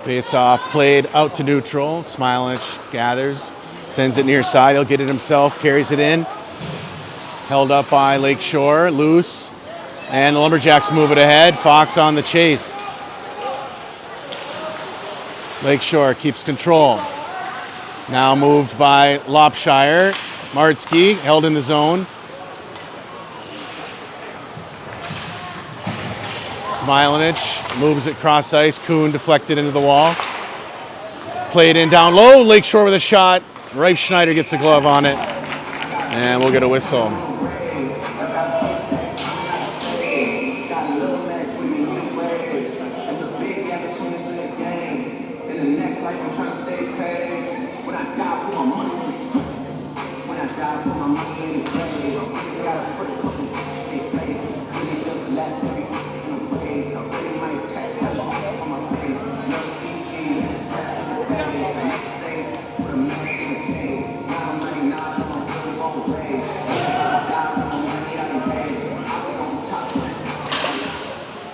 Face off, played out to neutral. Smilanich gathers, sends it near side. He'll get it himself, carries it in. Held up by Lakeshore, loose. And the Lumberjacks move it ahead. Fox on the chase. Lakeshore keeps control. Now moved by Lopshire. Martzke held in the zone. Smilanich moves it cross ice. Kuhn deflected into the wall. Played in down low. Lakeshore with a shot. Reif Schneider gets a glove on it. And we'll get a whistle.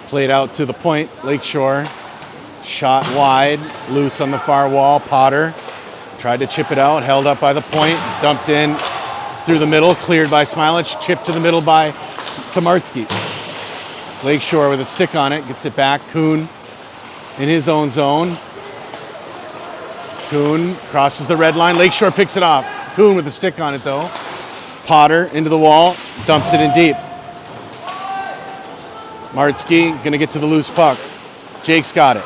Played out to the point, Lakeshore. Shot wide, loose on the far wall. Potter tried to chip it out, held up by the point, dumped in through the middle, cleared by Smilanich, chipped to the middle by Tomarski. Lakeshore with a stick on it, gets it back. Kuhn in his own zone. Kuhn crosses the red line. Lakeshore picks it off. Kuhn with a stick on it though. Potter into the wall, dumps it in deep. Martzke gonna get to the loose puck. Jake's got it.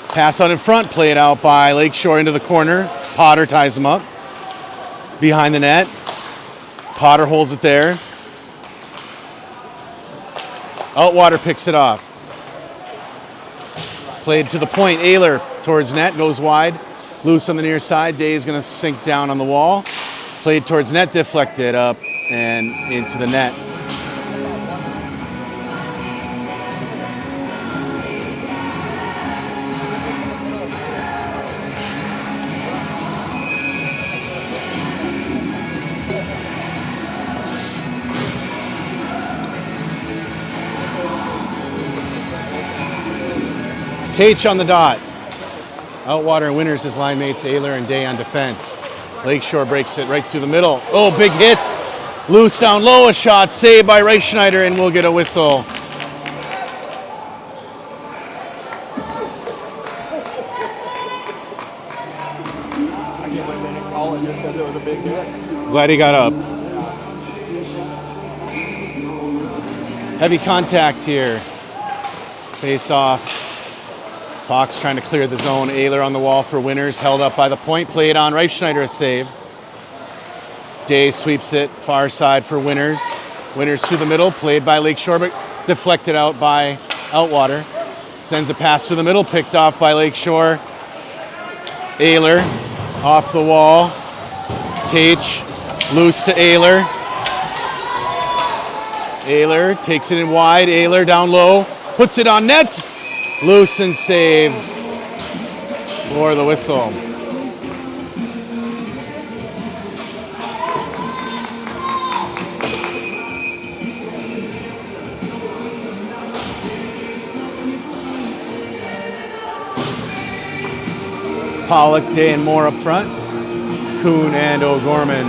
Pass out in front, played out by Lakeshore into the corner. Potter ties him up. Behind the net. Potter holds it there. Outwater picks it off. Played to the point. Ayler towards net, goes wide. Loose on the near side. Day is gonna sink down on the wall. Played towards net, deflected up and into the net. Tate on the dot. Outwater and Winners his line mates Ayler and Day on defense. Lakeshore breaks it right through the middle. Oh, big hit. Loose down low, a shot saved by Reif Schneider, and we'll get a whistle. I can't believe they didn't call it just because it was a big hit. Glad he got up. Heavy contact here. Face off. Fox trying to clear the zone. Ayler on the wall for Winners. Held up by the point. Played on. Reif Schneider a save. Day sweeps it. Far side for Winners. Winners through the middle. Played by Lakeshore, but deflected out by Outwater. Sends a pass through the middle. Picked off by Lakeshore. Ayler Off the wall. Tage loose to Ayler. Ayler takes it in wide. Ayler down low. Puts it on net. Loose and save for the whistle. Pollock, Day, and Moore up front. Kuhn and O'Gorman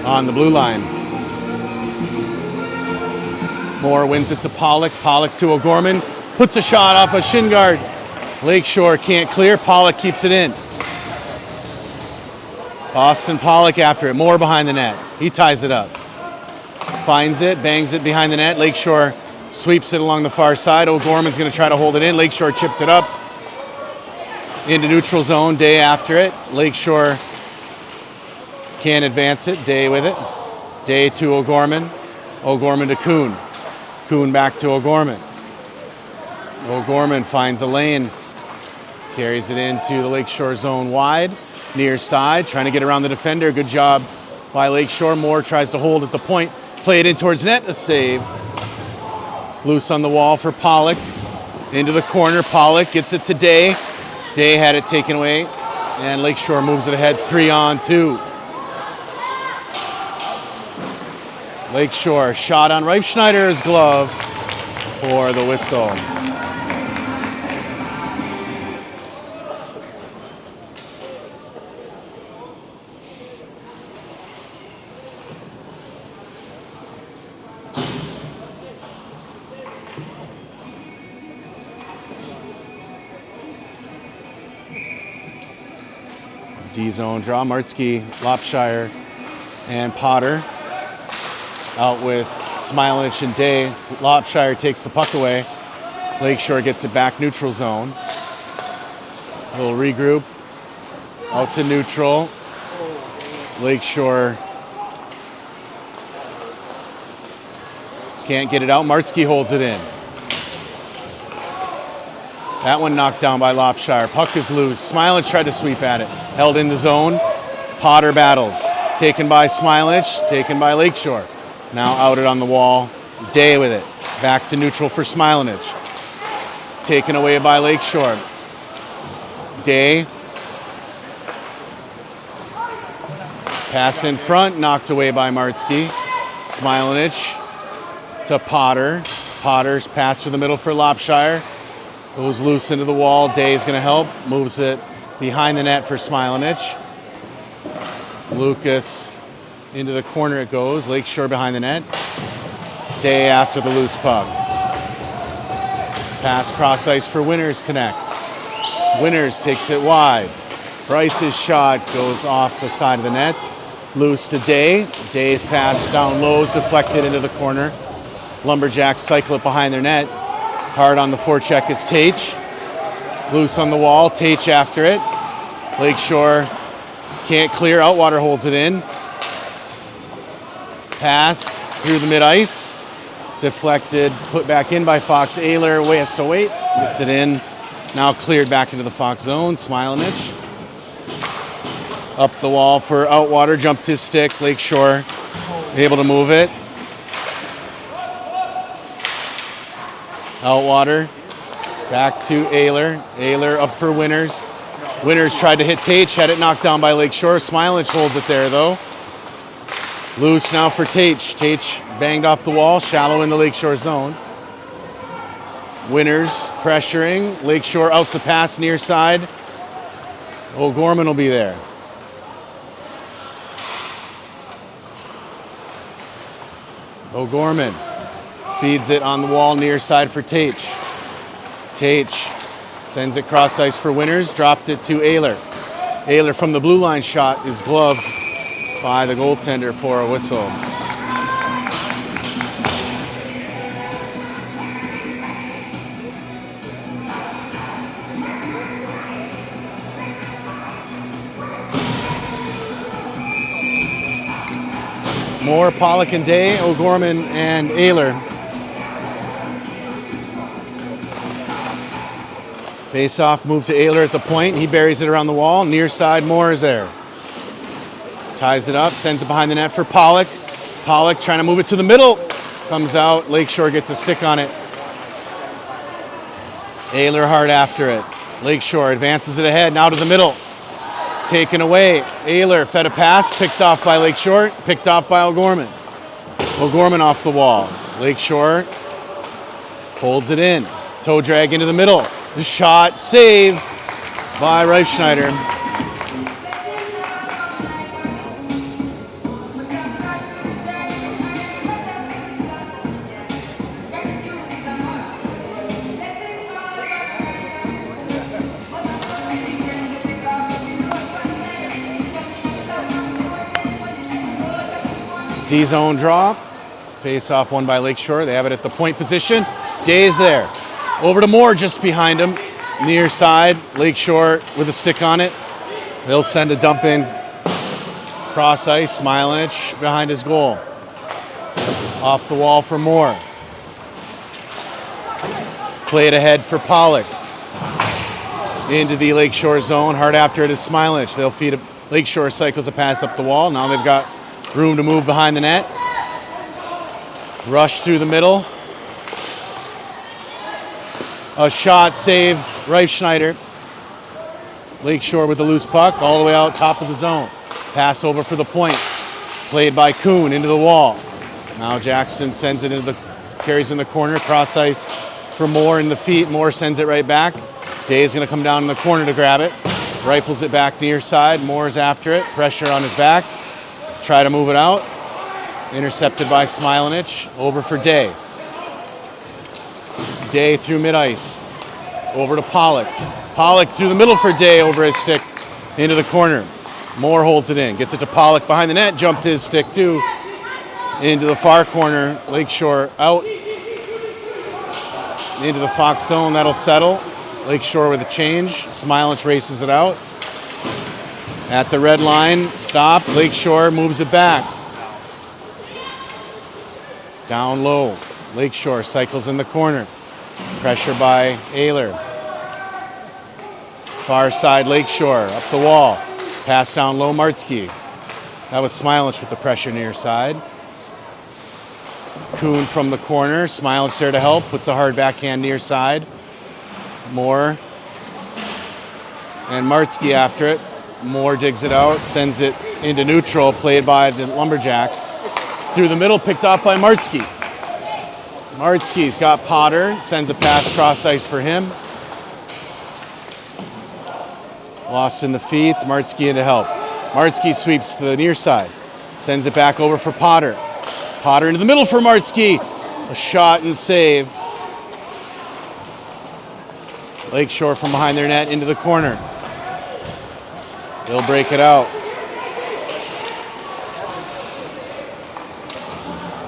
on the blue line. Moore wins it to Pollock. Pollock to O'Gorman. Puts a shot off a shin guard. Lakeshore can't clear. Pollock keeps it in. Boston Pollock after it. Moore behind the net. He ties it up. Finds it, bangs it behind the net. Lakeshore sweeps it along the far side. O'Gorman's going to try to hold it in. Lakeshore chipped it up into neutral zone. Day after it. Lakeshore can't advance it. Day with it. Day to O'Gorman. O'Gorman to Kuhn. Kuhn back to O'Gorman. O'Gorman finds a lane. Carries it into the Lakeshore zone wide. Near side. Trying to get around the defender. Good job by Lakeshore. Moore tries to hold at the point. Play it in towards net. A save. Loose on the wall for Pollock. Into the corner. Pollock gets it to Day. Day had it taken away, and Lakeshore moves it ahead 3-on-2. Lakeshore shot on Reifschneider's glove for the whistle. D-zone draw. Martzke, Lopshire, and Potter out with Smilich and Day. Lopshire takes the puck away. Lakeshore gets it back neutral zone. A little regroup. Out to neutral. Lakeshore can't get it out. Martzke holds it in. That one knocked down by Lopshire. Puck is loose. Smilich tried to sweep at it. Held in the zone. Potter battles. Taken by Smilich. Taken by Lakeshore. Now outed on the wall. Day with it. Back to neutral for Smilich. Taken away by Lakeshore. Day. Pass in front. Knocked away by Martzke. Smilich to Potter. Potter's pass through the middle for Lopshire. Goes loose into the wall. Day is going to help. Moves it behind the net for Smilich. Lucas into the corner it goes. Lakeshore behind the net. Day after the loose puck. Pass cross ice for Winners connects. Winners takes it wide. Bryce's shot goes off the side of the net. Loose to Day. Day's pass down low is deflected into the corner. Lumberjacks cycle it behind their net. Hard on the forecheck is Tage. Loose on the wall. Tage after it. Lakeshore can't clear. Outwater holds it in. Pass through the mid-ice. Deflected. Put back in by Fox. Ayler has to wait. Gets it in. Now cleared back into the Fox zone. Smilich. Up the wall for Outwater. Jumped his stick. Lakeshore able to move it. Outwater, back to Ayler. Ayler up for Winners. Winners tried to hit Tage, had it knocked down by Lakeshore. Smilich holds it there though. Loose now for Tage. Tage banged off the wall, shallow in the Lakeshore zone. Winners pressuring. Lakeshore outs a pass near side. O'Gorman will be there. O'Gorman feeds it on the wall near side for Tage. Tage sends it cross ice for Winners. Dropped it to Ayler. Ayler from the blue line shot is gloved by the goaltender for a whistle. Moore, Pollock, and Day, O'Gorman, and Ayler. Face off, move to Ayler at the point. He buries it around the wall. Near side, Moore is there. Ties it up, sends it behind the net for Pollock. Pollock trying to move it to the middle. Comes out, Lakeshore gets a stick on it. Ayler hard after it. Lakeshore advances it ahead, now to the middle. Taken away. Ayler fed a pass, picked off by Lakeshore, picked off by O'Gorman. O'Gorman off the wall. Lakeshore holds it in. Toe drag into the middle. The shot, save by Reifschneider. D-zone draw. Face off won by Lakeshore. They have it at the point position. Day is there. Over to Moore just behind him. Near side. Lakeshore with a stick on it. They'll send a dump in. Cross ice. Smilinich behind his goal. Off the wall for Moore. Play it ahead for Pollock. Into the Lakeshore zone. Hard after it is Smilinich. They'll feed it. Lakeshore cycles a pass up the wall. Now they've got room to move behind the net. Rush through the middle. A shot, save, Reifschneider. Lakeshore with the loose puck, all the way out top of the zone. Pass over for the point. Played by Kuhn into the wall. Now Jackson sends it into the, carries in the corner, cross ice for Moore in the feet. Moore sends it right back. Day is going to come down in the corner to grab it. Rifles it back near side. Moore's after it, pressure on his back. Try to move it out. Intercepted by Smilinich. Over for Day. Day through mid-ice. Over to Pollock. Pollock through the middle for Day over his stick. Into the corner. Moore holds it in. Gets it to Pollock behind the net. Jumped his stick too. Into the far corner. Lakeshore out. Into the Fox zone. That'll settle. Lakeshore with a change. Smilinich races it out. At the red line, stop. Lakeshore moves it back. Down low. Lakeshore cycles in the corner. Pressure by Ayler. Far side, Lakeshore up the wall. Pass down low, Martzke. That was Smilinich with the pressure near side. Kuhn from the corner. Smilinich there to help. Puts a hard backhand near side. Moore. And Martzke after it. Moore digs it out, sends it into neutral, played by the Lumberjacks. Through the middle, picked off by Martzke. Martzke's got Potter, sends a pass cross ice for him. Lost in the feet, Martzke in to help. Martzke sweeps to the near side, sends it back over for Potter. Potter into the middle for Martzke. A shot and save. Lakeshore from behind their net into the corner. They'll break it out.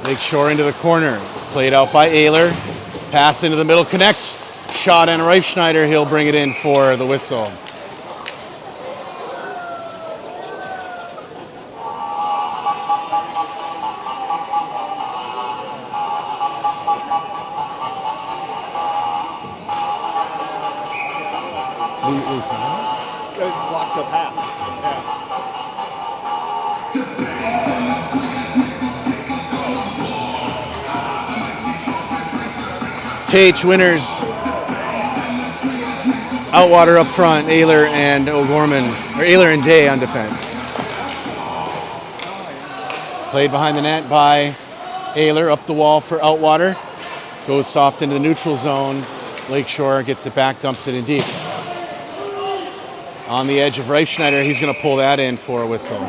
Lakeshore into the corner. Played out by Ayler. Pass into the middle, connects. Shot on Reifschneider. He'll bring it in for the whistle. Blocked the pass. Tate winners. Outwater up front, Ayler and O'Gorman, or Ayler and Day on defense. Played behind the net by Ayler, up the wall for Outwater. Goes soft into the neutral zone. Lakeshore gets it back, dumps it in deep. On the edge of Reifschneider, he's going to pull that in for a whistle.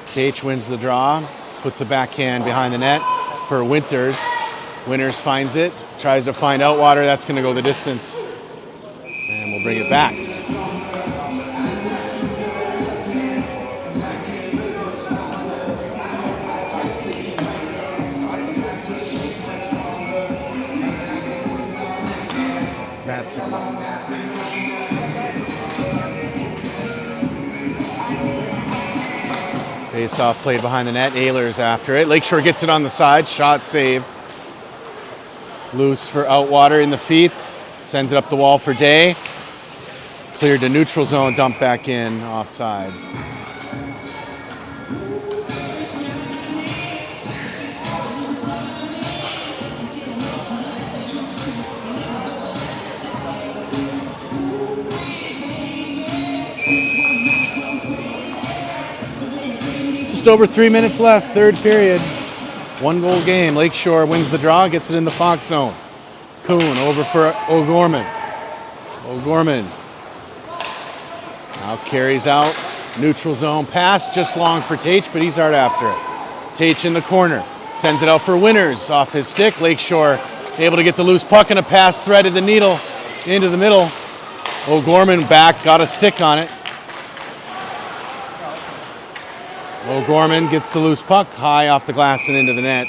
Tate wins the draw, puts a backhand behind the net for Winters. Winters finds it, tries to find Outwater. That's going to go the distance. And we'll bring it back. Face off played behind the net. Ehlers after it. Lakeshore gets it on the side. Shot save. Loose for Outwater in the feet. Sends it up the wall for Day. Cleared to neutral zone. Dump back in. Offsides. Just over 3 minutes left, third period. 1 goal game. Lakeshore wins the draw, gets it in the Fox zone. Kuhn over for O'Gorman. O'Gorman now carries out. Neutral zone pass, just long for Tate, but he's hard after it. Tate in the corner. Sends it out for Winners off his stick. Lakeshore able to get the loose puck and a pass threaded the needle into the middle. O'Gorman back, got a stick on it. O'Gorman gets the loose puck high off the glass and into the net.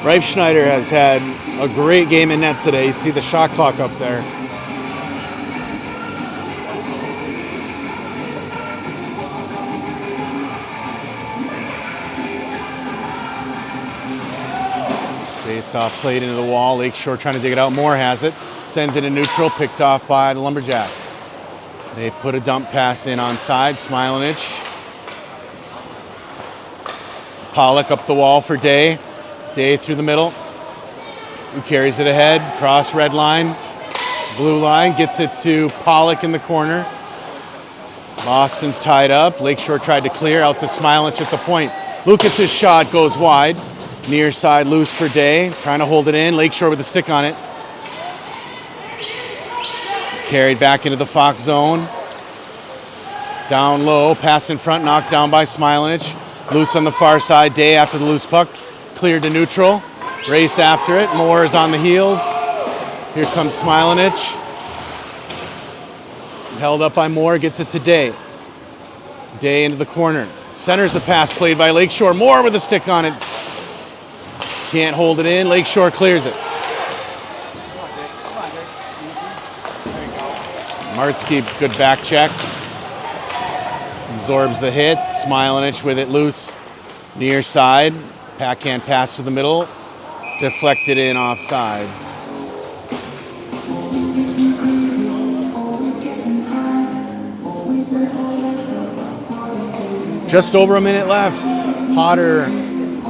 Reifschneider has had a great game in net today. You see the shot clock up there. Face-off played into the wall. Lakeshore trying to dig it out. Moore has it. Sends it in neutral. Picked off by the Lumberjacks. They put a dump pass in on side. Smilanich. Pollock up the wall for Day. Day through the middle. Who carries it ahead. Cross red line. Blue line. Gets it to Pollock in the corner. Boston's tied up. Lakeshore tried to clear out to Smilanich at the point. Lucas's shot goes wide. Near side loose for Day. Trying to hold it in. Lakeshore with a stick on it. Carried back into the Fox zone. Down low. Pass in front. Knocked down by Smilanich. Loose on the far side. Day after the loose puck. Cleared to neutral. Race after it. Moore is on the heels. Here comes Smilanich. Held up by Moore. Gets it to Day. Day into the corner. Centers a pass played by Lakeshore. Moore with a stick on it. Can't hold it in. Lakeshore clears it. Martsky, good back check. Absorbs the hit. Smilanich with it loose. Near side. Backhand pass to the middle. Deflected in offsides. Just over a minute left. Potter,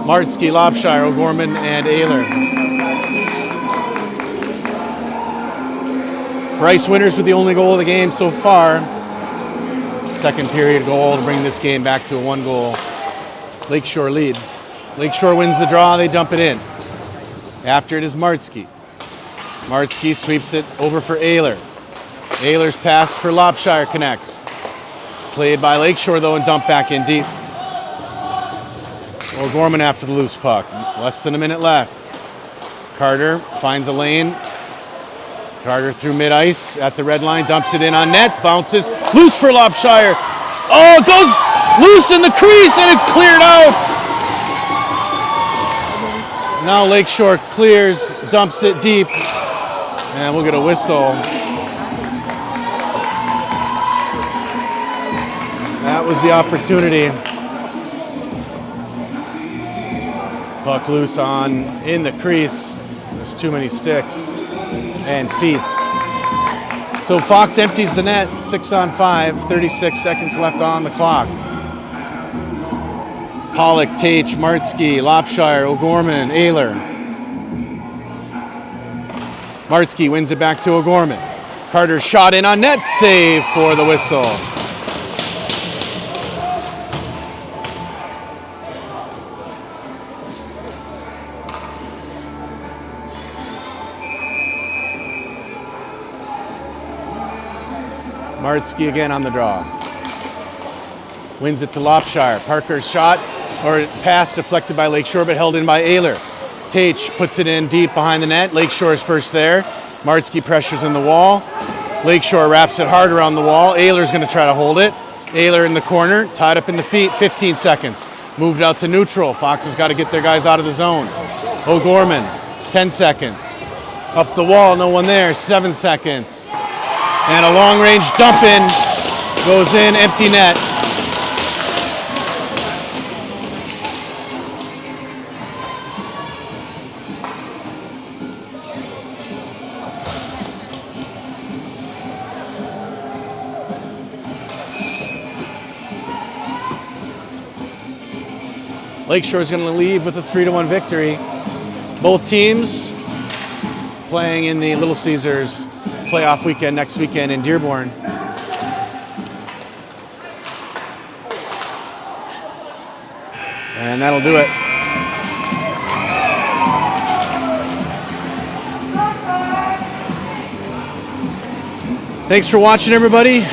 Martsky, Lopshire, O'Gorman, and Ehlers. Bryce Winters with the only goal of the game so far. Second period goal to bring this game back to a 1-goal Lakeshore lead. Lakeshore wins the draw, they dump it in. After it is Martsky. Martsky sweeps it over for Ehlers. Ehlers' pass for Lopshire connects. Played by Lakeshore though and dumped back in deep. O'Gorman after the loose puck. Less than a minute left. Carter finds a lane. Carter through mid-ice at the red line, dumps it in on net, bounces, loose for Lopshire. Oh, it goes loose in the crease and it's cleared out. Now Lakeshore clears, dumps it deep, and we'll get a whistle. That was the opportunity. Puck loose on in the crease. There's too many sticks and feet. So Fox empties the net, 6 on 5, 36 seconds left on the clock. Pollock, Tate, Martsky, Lopshire, O'Gorman, Ehlers. Martsky wins it back to O'Gorman. Carter shot in on net, save for the whistle. Martsky again on the draw. Wins it to Lopshire. Parker's shot, or pass deflected by Lakeshore, but held in by Ehlers. Tate puts it in deep behind the net. Lakeshore's first there. Martsky pressures in the wall. Lakeshore wraps it hard around the wall. Ayler's going to try to hold it. Ayler in the corner, tied up in the feet, 15 seconds. Moved out to neutral. Fox has got to get their guys out of the zone. O'Gorman, 10 seconds. Up the wall, no one there, 7 seconds. And a long-range dump in, goes in, empty net. Lakeshore's going to leave with a 3-1 victory. Both teams playing in the Little Caesars playoff weekend next weekend in Dearborn. And that'll do it. Thanks for watching, everybody.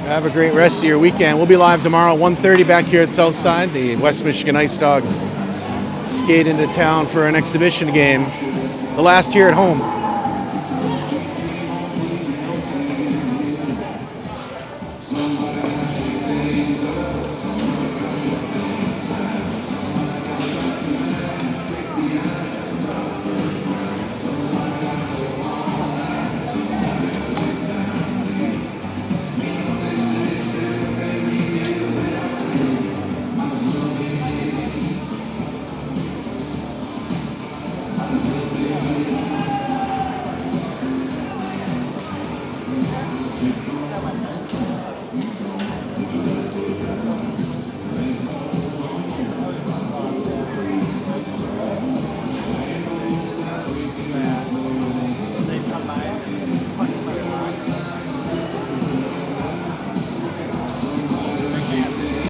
Have a great rest of your weekend. We'll be live tomorrow, 1:30 back here at Southside. The West Michigan Ice Dogs skate into town for an exhibition game, the last here at home.